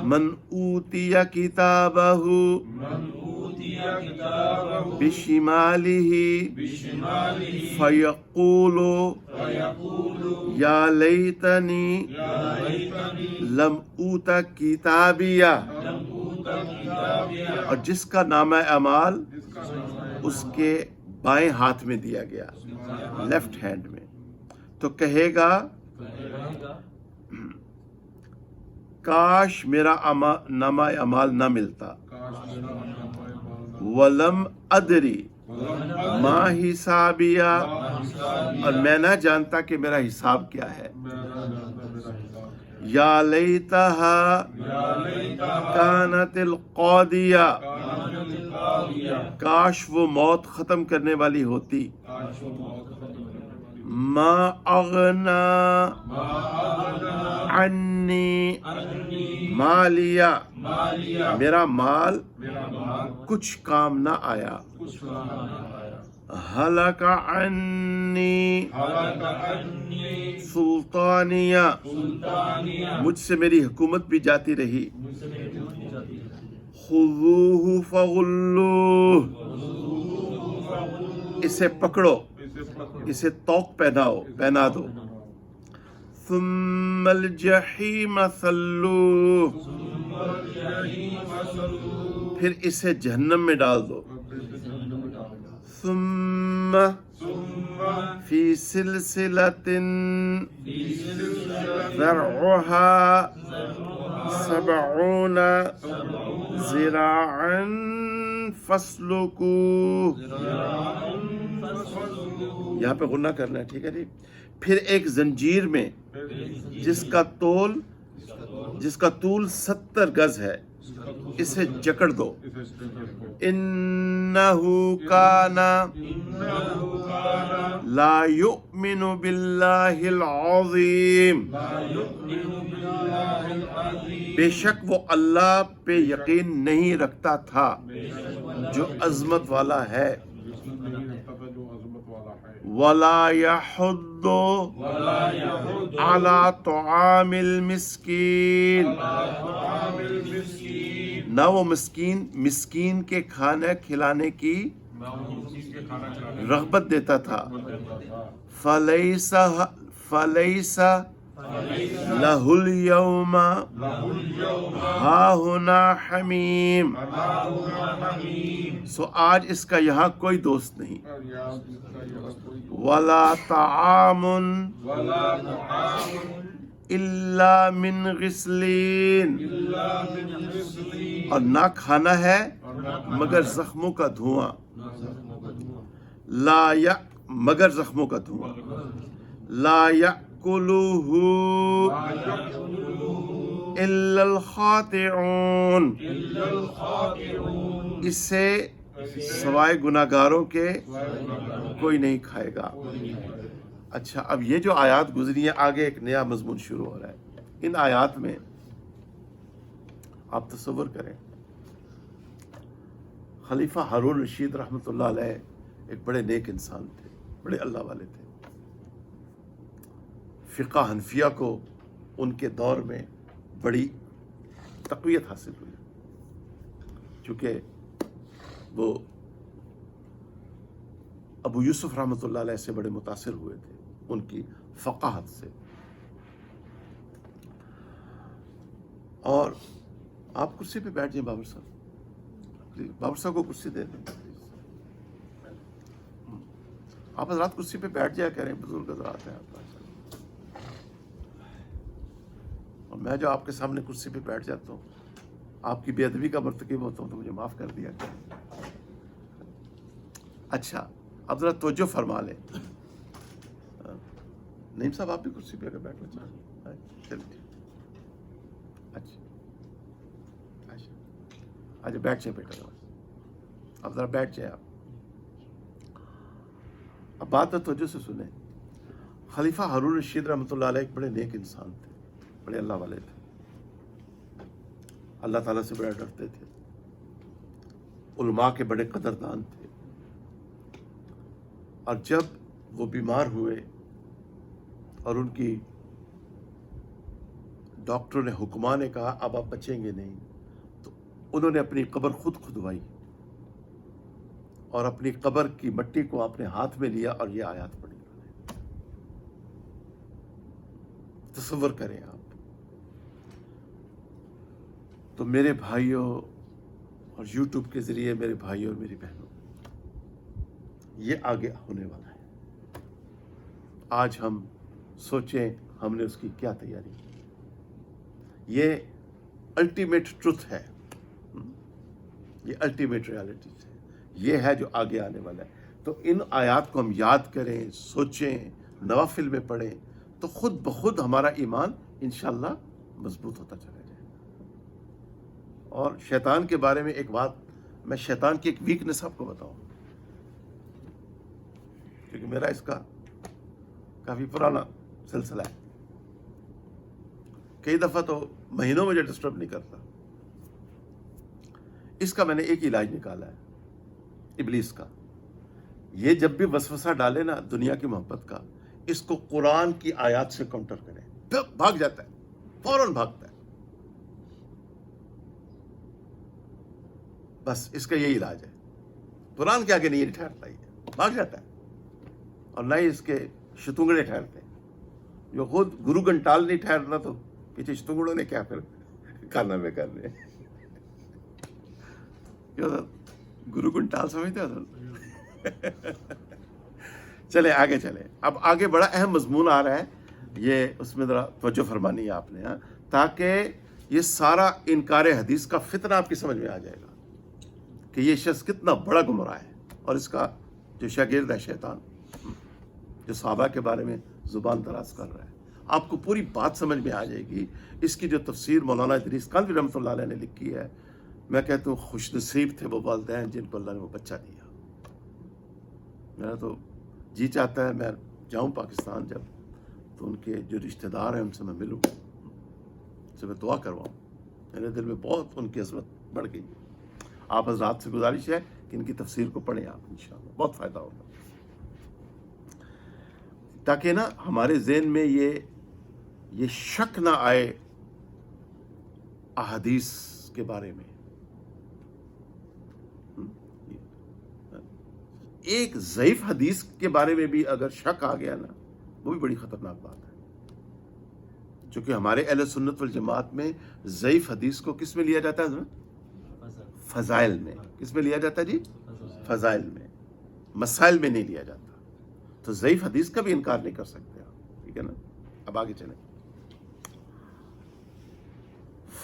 مَنْ أُوتِيَ كِتَابَهُ بِشِمَالِهِ فَيَقُولُ يَا لَيْتَنِي لَمْ أُوتَ كِتَابِيَهْ. اور جس کا نامہ اعمال اس کے بائیں ہاتھ میں دیا گیا، لیفٹ ہینڈ میں، تو کہے گا کاش میرا نامہ اعمال نہ ملتا، ولم ادری ما حسابیہ، اور میں نہ جانتا کہ میرا حساب کیا ہے، یا لیتہا کانت القاضیہ، کاش وہ موت ختم کرنے والی ہوتی، ما اغنا عنی مالیہ، میرا مال کچھ کام نہ آیا، ہلک عنی سلطانیہ، مجھ سے میری حکومت بھی جاتی رہی، خذوہ فغلوہ، اسے پکڑو، اسے توق پہنا دو، ثم الجحیم صلوہ، پھر اسے جہنم میں ڈال دو، ثم فی سلسلۃ ذرعها 70 ذراعا فاسلکوہ، یہاں پہ غنہ کرنا ہے، ٹھیک ہے جی، پھر ایک زنجیر میں جس کا طول 70 گز ہے، اسے جکڑ دو، انہو کان لا یؤمن باللہ العظیم، بے شک وہ اللہ پہ یقین نہیں رکھتا تھا جو عظمت والا ہے، ولا یحض علی طعام المسکین، نہ وہ مسکین کے کھانا کھلانے کی رغبت دیتا تھا، فلیس لہ اليوم ہاہنا حمیم، سو آج اس کا یہاں کوئی دوست نہیں، ولا طعام الا من غسلین، اور نہ کھانا ہے مگر زخموں کا دھواں، مگر زخموں کا دھواں، لا یأکلہ الا الخاطئون، اسے سوائے گناہگاروں کے کوئی نہیں کھائے گا۔ اچھا، اب یہ جو آیات گزری ہیں، آگے ایک نیا مضمون شروع ہو رہا ہے۔ ان آیات میں آپ تصور کریں، خلیفہ ہارون رشید رحمۃ اللہ علیہ ایک بڑے نیک انسان تھے، بڑے اللہ والے تھے، فقہ حنفیہ کو ان کے دور میں بڑی تقویت حاصل ہوئی، چونکہ وہ ابو یوسف رحمۃ اللہ علیہ سے بڑے متاثر ہوئے تھے ان کی فقاہت سے۔ اور آپ کرسی پہ بیٹھ جائیں بابر صاحب، پلیز بابر صاحب کو کرسی دے دیں، آپ حضرات کرسی پہ بیٹھ جایا کریں، بزرگ حضرات ہیں آپ، اور میں جو آپ کے سامنے کرسی پہ بیٹھ جاتا ہوں، آپ کی بے ادبی کا مرتکب ہوتا ہوں تو مجھے معاف کر دیا کریں۔ اچھا، اب ذرا توجہ فرما لیں، نعیم صاحب آپ بھی کرسی پہ اگر بیٹھنا چاہیں، چلیے، اچھا آج بیٹھ جائیں بیٹا، اب ذرا بیٹھ جائیں آپ۔ اب بات توجہ سے سنیں، خلیفہ ہارون رشید رحمۃ اللہ علیہ ایک بڑے نیک انسان تھے، بڑے اللہ والے تھے، اللہ تعالیٰ سے بڑا ڈرتے تھے، علماء کے بڑے قدردان تھے، اور جب وہ بیمار ہوئے اور ان کی ڈاکٹروں نے، حکماں نے کہا اب آپ بچیں گے نہیں، تو انہوں نے اپنی قبر خود کھدوائی اور اپنی قبر کی مٹی کو اپنے ہاتھ میں لیا اور یہ آیات پڑھی۔ تصور کریں آپ۔ تو میرے بھائیوں اور یوٹیوب کے ذریعے میرے بھائیوں اور میری بہنوں، یہ آگے ہونے والا ہے. آج ہم سوچیں ہم نے اس کی کیا تیاری کی. یہ الٹیمیٹ ٹروتھ ہے, یہ الٹیمیٹ ریالٹی ہے, یہ ہے جو آگے آنے والا ہے. تو ان آیات کو ہم یاد کریں, سوچیں, نوافل میں پڑھیں, تو خود بخود ہمارا ایمان انشاءاللہ مضبوط ہوتا چلا جائے. اور شیطان کے بارے میں ایک بات, میں شیطان کی ایک ویکنس آپ کو بتاؤں, کیونکہ میرا اس کا کافی پرانا سلسلہ ہے. کئی دفعہ تو مہینوں مجھے ڈسٹرب نہیں کرتا. اس کا میں نے ایک علاج نکالا ہے, ابلیس کا. یہ جب بھی وسوسہ ڈالے نا دنیا کی محبت کا, اس کو قرآن کی آیات سے کاؤنٹر کریں, بھاگ جاتا ہے, فوراً بھاگتا ہے. بس اس کا یہی علاج ہے. قرآن کے آگے نہیں ٹھہرتا, یہ بھاگ جاتا ہے. اور نہ ہی اس کے شتونگڑے ٹھہرتے ہیں. جو خود گرو گھنٹال نہیں ٹھہرنا تو پیچھے شتونگڑوں نے کیا پھر کارنامے کر رہے ہیں. گرو گھنٹال سمجھتے ہو. چلے آگے چلے. اب آگے بڑا اہم مضمون آ رہا ہے, یہ اس میں ذرا توجہ فرمانی ہے آپ نے, تاکہ یہ سارا انکار حدیث کا فتنہ آپ کی سمجھ میں آ جائے گا کہ یہ شخص کتنا بڑا گمراہ ہے. اور اس کا جو شاگرد ہے شیطان, جو صحابہ کے بارے میں زبان دراز کر رہا ہے, آپ کو پوری بات سمجھ میں آ جائے گی. اس کی جو تفسیر مولانا ادریس کاندھی رحمۃ اللہ علیہ نے لکھی ہے, میں کہتا ہوں خوش نصیب تھے وہ والدین جن کو اللہ نے وہ بچہ دیا. میرا تو جی چاہتا ہے میں جاؤں پاکستان جب, تو ان کے جو رشتہ دار ہیں ان سے میں ملوں, ان سے میں دعا کرواؤں. میرے دل میں بہت ان کی عظمت بڑھ گئی. آپ حضرات سے گزارش ہے کہ ان کی تفسیر کو پڑھیں آپ, انشاءاللہ بہت فائدہ ہوگا, تاکہ نا ہمارے ذہن میں یہ شک نہ آئے احادیث کے بارے میں. ایک ضعیف حدیث کے بارے میں بھی اگر شک آ گیا نا, وہ بھی بڑی خطرناک بات ہے. چونکہ ہمارے اہل سنت والجماعت میں ضعیف حدیث کو کس میں لیا جاتا ہے؟ فضائل میں. کس میں لیا جاتا ہے جی؟ فضائل میں, مسائل میں نہیں لیا جاتا. تو ضعیف حدیث کا بھی انکار نہیں کر سکتے آپ, ٹھیک ہے نا. اب آگے چلیں.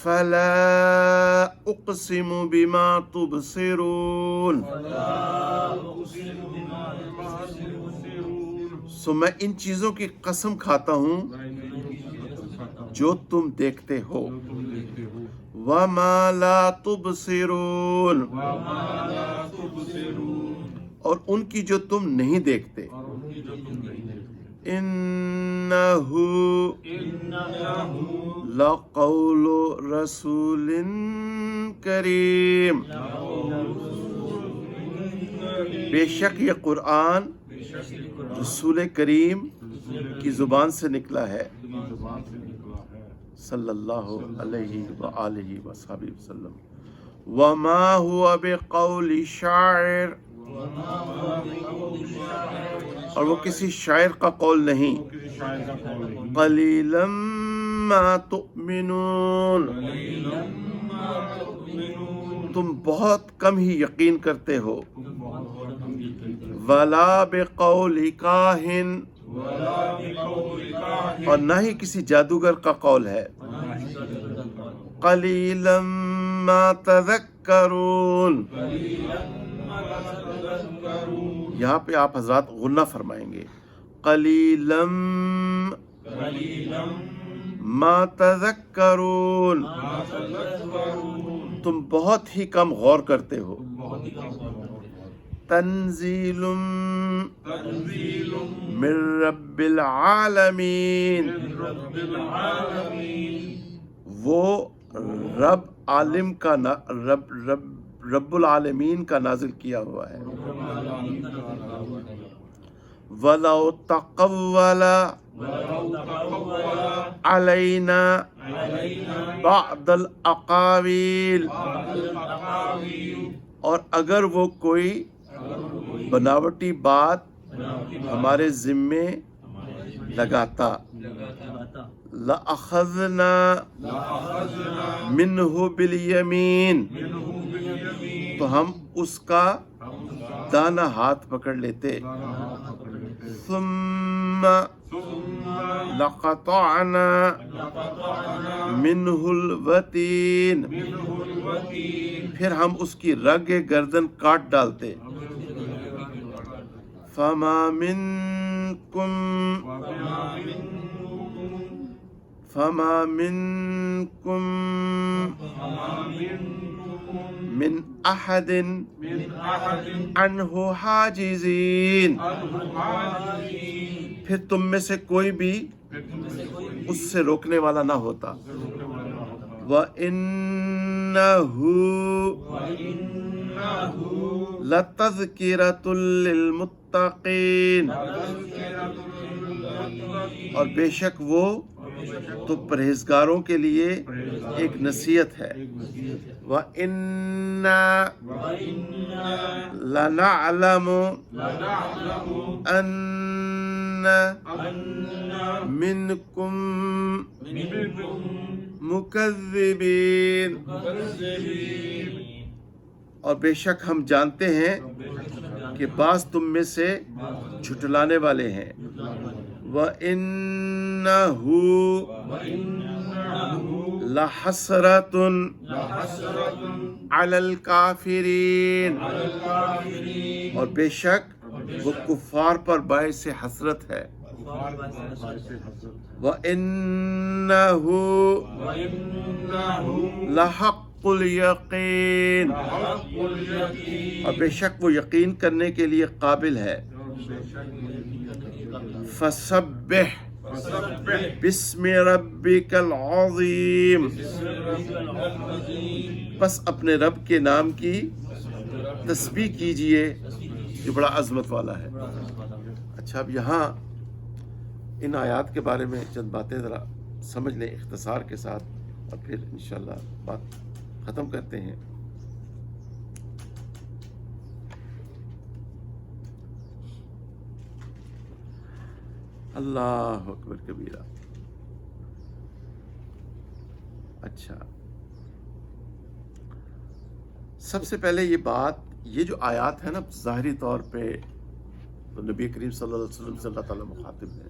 فَلَا أُقْسِمُ بِمَا تُبْصِرُونَ, سو میں ان چیزوں کی قسم کھاتا ہوں جو تم دیکھتے ہو. وَمَا لَا تُبْصِرُونَ, اور ان کی جو تم نہیں دیکھتے. اِنَّهُ لَقَوْلُ رَسُولٍ کریم, بے شک یہ قرآن رسول کریم کی زبان سے نکلا ہے, صلی اللہ علیہ وآلہ وصحبہ وسلم. وَمَا هُوَ بِقَوْلِ شَاعِرٍ, اور وہ کسی شاعر کا قول نہیں. قَلِيلًا مَا تُؤْمِنُونَ, تم بہت کم ہی یقین کرتے ہو. وَلَا بِقَوْلِ کَاہِنٍ, اور نہ ہی کسی جادوگر کا قول ہے. قَلِيلًا مَا تَذَكَّرُونَ, یہاں پہ آپ حضرات غنہ فرمائیں گے. قَلِيلًا مَا تَذَكَّرُونَ, تم بہت ہی کم غور کرتے ہو. تنزیل من رب العالمین, وہ رب عالم کا رب العالمین کا نازل کیا ہوا ہے. وَلَوْ تَقَوَّلَ عَلَيْنَا بَعْضَ الْأَقَاوِيلِ, اور اگر وہ کوئی بناوٹی بات ہمارے ذمے لگاتا. لَأَخَذْنَا مِنْهُ بِالْيَمِينِ, تو ہم اس کا دانا ہاتھ پکڑ لیتے ثم لقطعنا منہ الوتین، پھر ہم اس کی رگ گردن کاٹ ڈالتے. فما منکم من احد عنہ حاجزین، پھر تم میں سے کوئی بھی اس سے روکنے والا نہ ہوتا. وَإِنَّهُ لَتَذْكِرَةٌ لِّلْمُتَّقِينَ، اور بے شک وہ تو پرہیزگاروں کے لیے ایک نصیحت ہے. وَإِنَّا لَنَعْلَمُ أَنَّ مِنْكُمْ مُكَذِّبِينَ، اور بے شک ہم جانتے ہیں کہ بعض تم میں سے جھٹلانے والے ہیں. وَإِنَّهُ لَحَسْرَةٌ عَلَى الْكَافِرِينَ، اور بے شک وہ کفار پر باعث حسرت ہے. وَإِنَّهُ لَحَقُّ الْيَقِينِ، اور بے شک وہ یقین کرنے کے لیے قابل ہے. فَسَبِّحْ بِاسْمِ رَبِّكَ الْعَظِيمِ، بس اپنے رب کے نام کی تسبیح کیجئے جو بڑا عظمت والا ہے. اچھا، اب یہاں ان آیات کے بارے میں چند باتیں ذرا سمجھ لیں اختصار کے ساتھ، اور پھر انشاءاللہ بات ختم کرتے ہیں. اللہ اکبر کبیرہ. اچھا، سب سے پہلے یہ بات، یہ جو آیات ہے نا ظاہری طور پہ تو نبی کریم صلی اللہ علیہ وسلم سے اللہ تعالیٰ مخاطب ہے،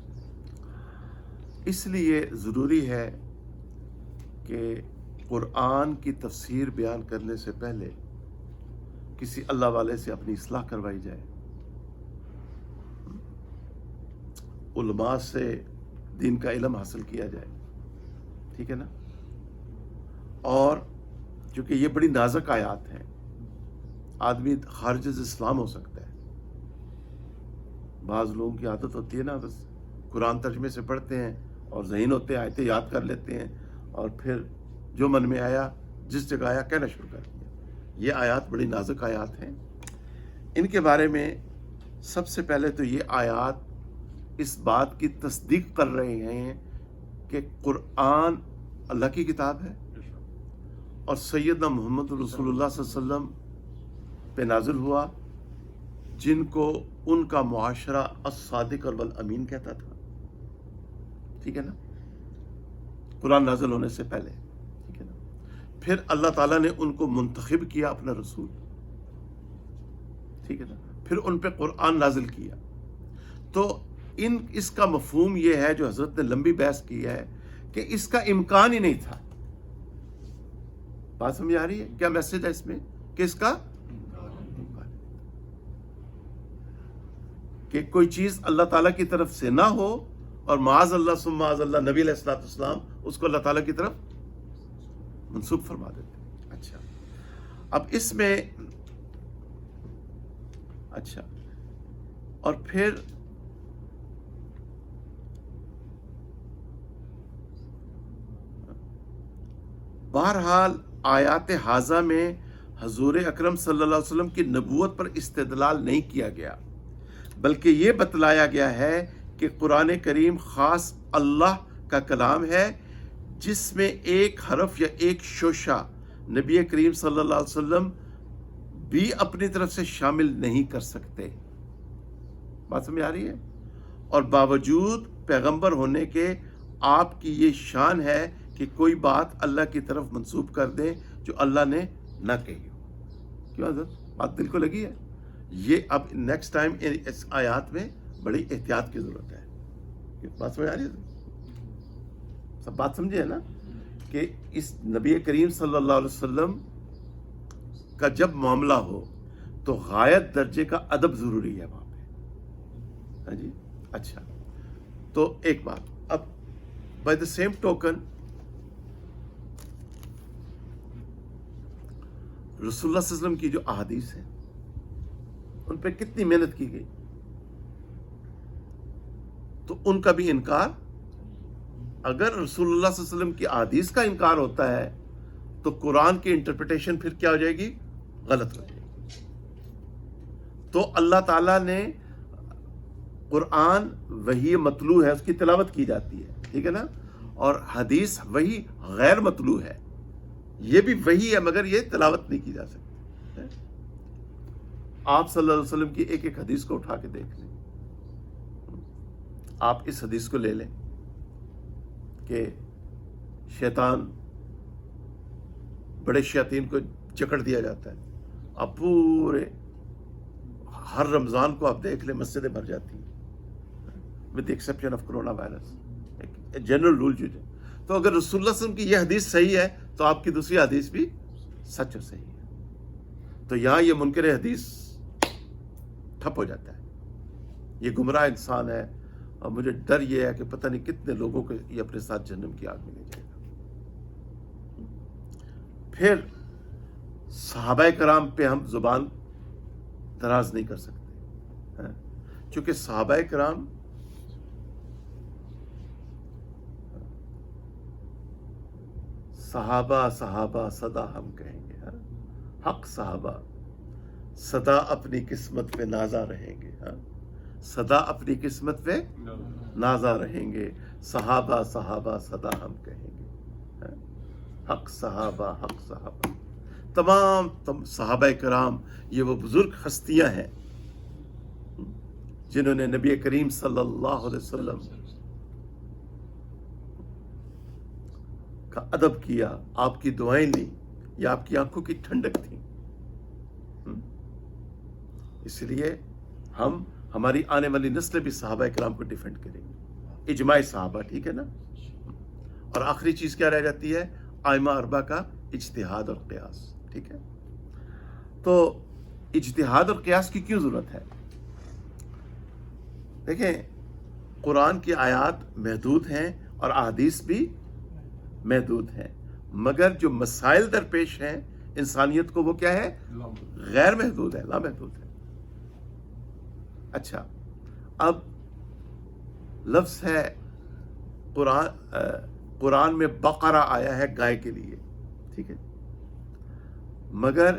اس لیے ضروری ہے کہ قرآن کی تفسیر بیان کرنے سے پہلے کسی اللہ والے سے اپنی اصلاح کروائی جائے، علماء سے دین کا علم حاصل کیا جائے. ٹھیک ہے نا؟ اور چونکہ یہ بڑی نازک آیات ہیں، آدمی خارج از اسلام ہو سکتا ہے. بعض لوگوں کی عادت ہوتی ہے نا، بس قرآن ترجمے سے پڑھتے ہیں اور ذہین ہوتے ہیں، آیتیں یاد کر لیتے ہیں، اور پھر جو من میں آیا جس جگہ آیا کہنا شروع کر دیا. یہ آیات بڑی نازک آیات ہیں. ان کے بارے میں سب سے پہلے تو یہ آیات اس بات کی تصدیق کر رہے ہیں کہ قرآن اللہ کی کتاب ہے اور سیدنا محمد رسول اللہ صلی اللہ علیہ وسلم پہ نازل ہوا، جن کو ان کا معاشرہ الصادق والامین کہتا تھا. ٹھیک ہے نا؟ قرآن نازل ہونے سے پہلے. ٹھیک ہے نا؟ پھر اللہ تعالیٰ نے ان کو منتخب کیا اپنا رسول. ٹھیک ہے نا؟ پھر ان پہ قرآن نازل کیا. تو اس کا مفہوم یہ ہے جو حضرت نے لمبی بحث کی ہے کہ اس کا امکان ہی نہیں تھا. بات سمجھ آ رہی ہے؟ کیا میسج ہے اس میں کہ اس کا کہ کوئی چیز اللہ تعالیٰ کی طرف سے نہ ہو اور معاذ اللہ ثم معاذ اللہ نبی علیہ الصلوۃ والسلام اس کو اللہ تعالیٰ کی طرف منسوب فرما دیتے. اچھا، اب اس میں اچھا، اور پھر بہرحال آیات حاضہ میں حضور اکرم صلی اللہ علیہ وسلم کی نبوت پر استدلال نہیں کیا گیا، بلکہ یہ بتلایا گیا ہے کہ قرآن کریم خاص اللہ کا کلام ہے جس میں ایک حرف یا ایک شوشہ نبی کریم صلی اللہ علیہ وسلم بھی اپنی طرف سے شامل نہیں کر سکتے. بات سمجھ آ رہی ہے؟ اور باوجود پیغمبر ہونے کے آپ کی یہ شان ہے کہ کوئی بات اللہ کی طرف منسوب کر دیں جو اللہ نے نہ کہی ہو. کیوں حضرت؟ بات دل کو لگی ہے؟ یہ اب نیکسٹ ٹائم اس آیات میں بڑی احتیاط کی ضرورت ہے. بات سمجھ آ رہی ہے؟ سب بات سمجھے نا کہ اس نبی کریم صلی اللہ علیہ وسلم کا جب معاملہ ہو تو غایت درجے کا ادب ضروری ہے وہاں پہ. ہاں جی. اچھا تو ایک بات اب بائی دا سیم ٹوکن رسول اللہ صلی اللہ علیہ وسلم کی جو احادیث ہیں ان پہ کتنی محنت کی گئی، تو ان کا بھی انکار، اگر رسول اللہ صلی اللہ علیہ وسلم کی احادیث کا انکار ہوتا ہے تو قرآن کی انٹرپریٹیشن پھر کیا ہو جائے گی؟ غلط ہو جائے گی. تو اللہ تعالیٰ نے قرآن وحی مطلوع ہے، اس کی تلاوت کی جاتی ہے، ٹھیک ہے نا، اور حدیث وحی غیر مطلوع ہے، یہ بھی وحی ہے مگر یہ تلاوت نہیں کی جا سکتی. آپ صلی اللہ علیہ وسلم کی ایک ایک حدیث کو اٹھا کے دیکھ لیں. آپ اس حدیث کو لے لیں کہ شیطان، بڑے شیاطین کو جکڑ دیا جاتا ہے. اب پورے ہر رمضان کو آپ دیکھ لیں مسجدیں بھر جاتی ہیں with exception of corona virus, ایک جنرل رول جو ہے. تو اگر رسول اللہ صلی اللہ علیہ وسلم کی یہ حدیث صحیح ہے تو آپ کی دوسری حدیث بھی سچ اور صحیح ہے. تو یہاں یہ منکر حدیث ٹھپ ہو جاتا ہے، یہ گمراہ انسان ہے، اور مجھے ڈر یہ ہے کہ پتہ نہیں کتنے لوگوں کو یہ اپنے ساتھ جہنم کی آگ میں لے جائے گا. پھر صحابہ کرام پہ ہم زبان دراز نہیں کر سکتے، چونکہ صحابہ کرام صحابہ صدا ہم کہیں گے، حق صحابہ صدا اپنی قسمت پہ نازا رہیں گے، صدا اپنی قسمت پہ نازا رہیں گے. صحابہ صدا ہم کہیں گے، حق صحابہ. تمام صحابہ کرام یہ وہ بزرگ ہستیاں ہیں جنہوں نے نبی کریم صلی اللہ علیہ وسلم کا ادب کیا، آپ کی دعائیں لیں، یہ آپ کی آنکھوں کی ٹھنڈک تھی. اس لیے ہماری آنے والی نسل بھی صحابہ کرام کو ڈیفینڈ کریں گے، اجماع صحابہ، ٹھیک ہے نا. اور آخری چیز کیا رہ جاتی ہے؟ ائمہ اربعہ کا اجتہاد اور قیاس، ٹھیک ہے. تو اجتہاد اور قیاس کی کیوں ضرورت ہے؟ دیکھیں قرآن کی آیات محدود ہیں اور احادیث بھی محدود ہیں، مگر جو مسائل درپیش ہیں انسانیت کو وہ کیا ہے؟ غیر محدود ہے، لامحدود ہے. اچھا اب لفظ ہے قرآن میں بقرہ آیا ہے گائے کے لیے، ٹھیک ہے، مگر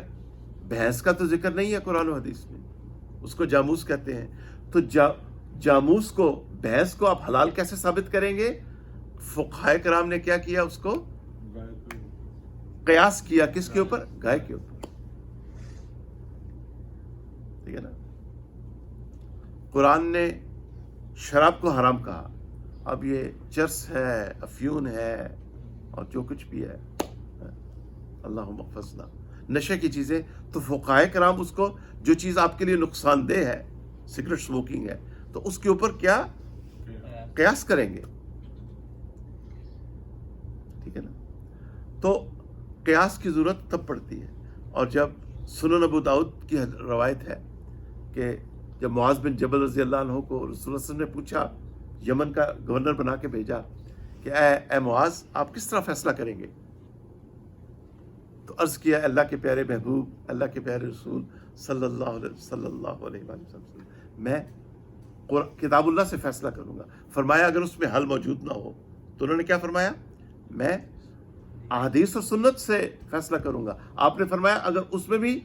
بھینس کا تو ذکر نہیں ہے قرآن و حدیث میں، اس کو جاموس کہتے ہیں. تو جاموس کو، بھینس کو آپ حلال کیسے ثابت کریں گے؟ فقہائے کرام نے کیا کیا؟ اس کو قیاس کیا، کس کے اوپر؟ گائے کے اوپر، ٹھیک ہے نا. قرآن نے شراب کو حرام کہا، اب یہ چرس ہے، افیون ہے، اور جو کچھ بھی ہے، اللہم احفظنا، نشے کی چیزیں، تو فقہائے کرام اس کو، جو چیز آپ کے لیے نقصان دہ ہے، سگریٹ سموکنگ ہے، تو اس کے اوپر کیا قیاس کریں گے، ٹھیک ہے نا. تو قیاس کی ضرورت تب پڑتی ہے. اور جب سنن ابو داؤد کی روایت ہے کہ جب معاذ بن جبل رضی اللہ عنہ کو رسول اللہ صلی اللہ علیہ وسلم نے پوچھا، یمن کا گورنر بنا کے بھیجا کہ اے معاذ آپ کس طرح فیصلہ کریں گے؟ تو عرض کیا اللہ کے پیارے محبوب، اللہ کے پیارے رسول صلی اللہ علیہ وسلم، میں کتاب اللہ سے فیصلہ کروں گا. فرمایا اگر اس میں حل موجود نہ ہو تو انہوں نے کیا فرمایا؟ میں احادیث اور سنت سے فیصلہ کروں گا. آپ نے فرمایا اگر اس میں بھی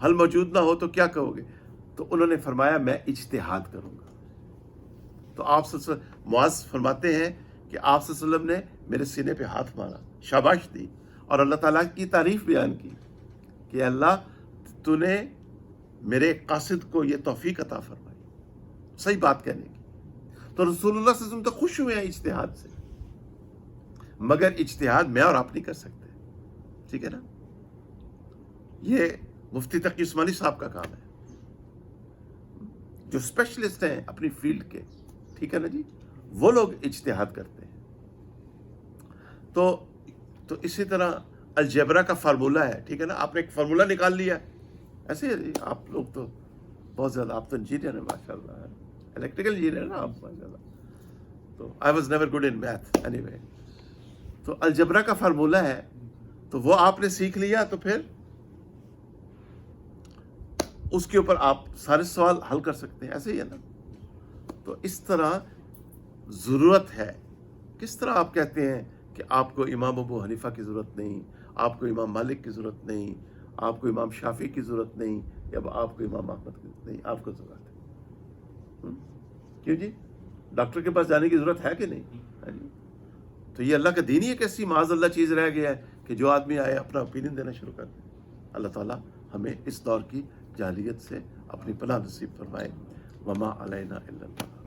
حل موجود نہ ہو تو کیا کہو گے؟ تو انہوں نے فرمایا میں اجتہاد کروں گا. تو آپ صلی اللہ علیہ وسلم، معاذ فرماتے ہیں کہ آپ صلی اللہ علیہ وسلم نے میرے سینے پہ ہاتھ مارا، شاباش دی، اور اللہ تعالیٰ کی تعریف بیان کی کہ اللہ تو نے میرے قاصد کو یہ توفیق عطا فرمائی صحیح بات کہنے کی. تو رسول اللہ صلی اللہ علیہ وسلم تو خوش ہوئے ہیں اجتہاد سے، مگر اجتہاد میں اور آپ نہیں کر سکتے، ٹھیک ہے نا. یہ مفتی تقی عثمانی صاحب کا کام ہے، جو اسپیشلسٹ ہیں اپنی فیلڈ کے، ٹھیک ہے نا جی، وہ لوگ اجتہاد کرتے ہیں۔ تو اسی طرح الجبرا کا فارمولہ ہے، ٹھیک ہے نا، آپ نے ایک فارمولہ نکال لیا، ایسے ہی آپ لوگ تو بہت زیادہ، آپ تو انجینئر ہیں ماشاء اللہ، الیکٹریکل انجینئر ہیں نا آپ ماشاء اللہ، تو I was never good in math any way, تو الجبرا کا فارمولہ ہے، تو وہ آپ نے سیکھ لیا، تو پھر اس کے اوپر آپ سارے سوال حل کر سکتے ہیں، ایسے ہی ہے نا۔ تو اس طرح ضرورت ہے، کس طرح آپ کہتے ہیں کہ آپ کو امام ابو حنیفہ کی ضرورت نہیں، آپ کو امام مالک کی ضرورت نہیں، آپ کو امام شافعی کی ضرورت نہیں، یا آپ کو امام احمد کی ضرورت نہیں، آپ کو ضرورت ہے۔ کیوں جی؟ ڈاکٹر کے پاس جانے کی ضرورت ہے کہ نہیں؟ ہے جی؟ تو یہ اللہ کا دین ہی ایک ایسی معاذ اللہ چیز رہ گیا ہے کہ جو آدمی آئے اپنا اوپینین دینا شروع کر دے۔ اللہ تعالیٰ ہمیں اس دور کی جاہلیت سے اپنی پناہ نصیب فرمائے۔ وما علینا الا البلاغ۔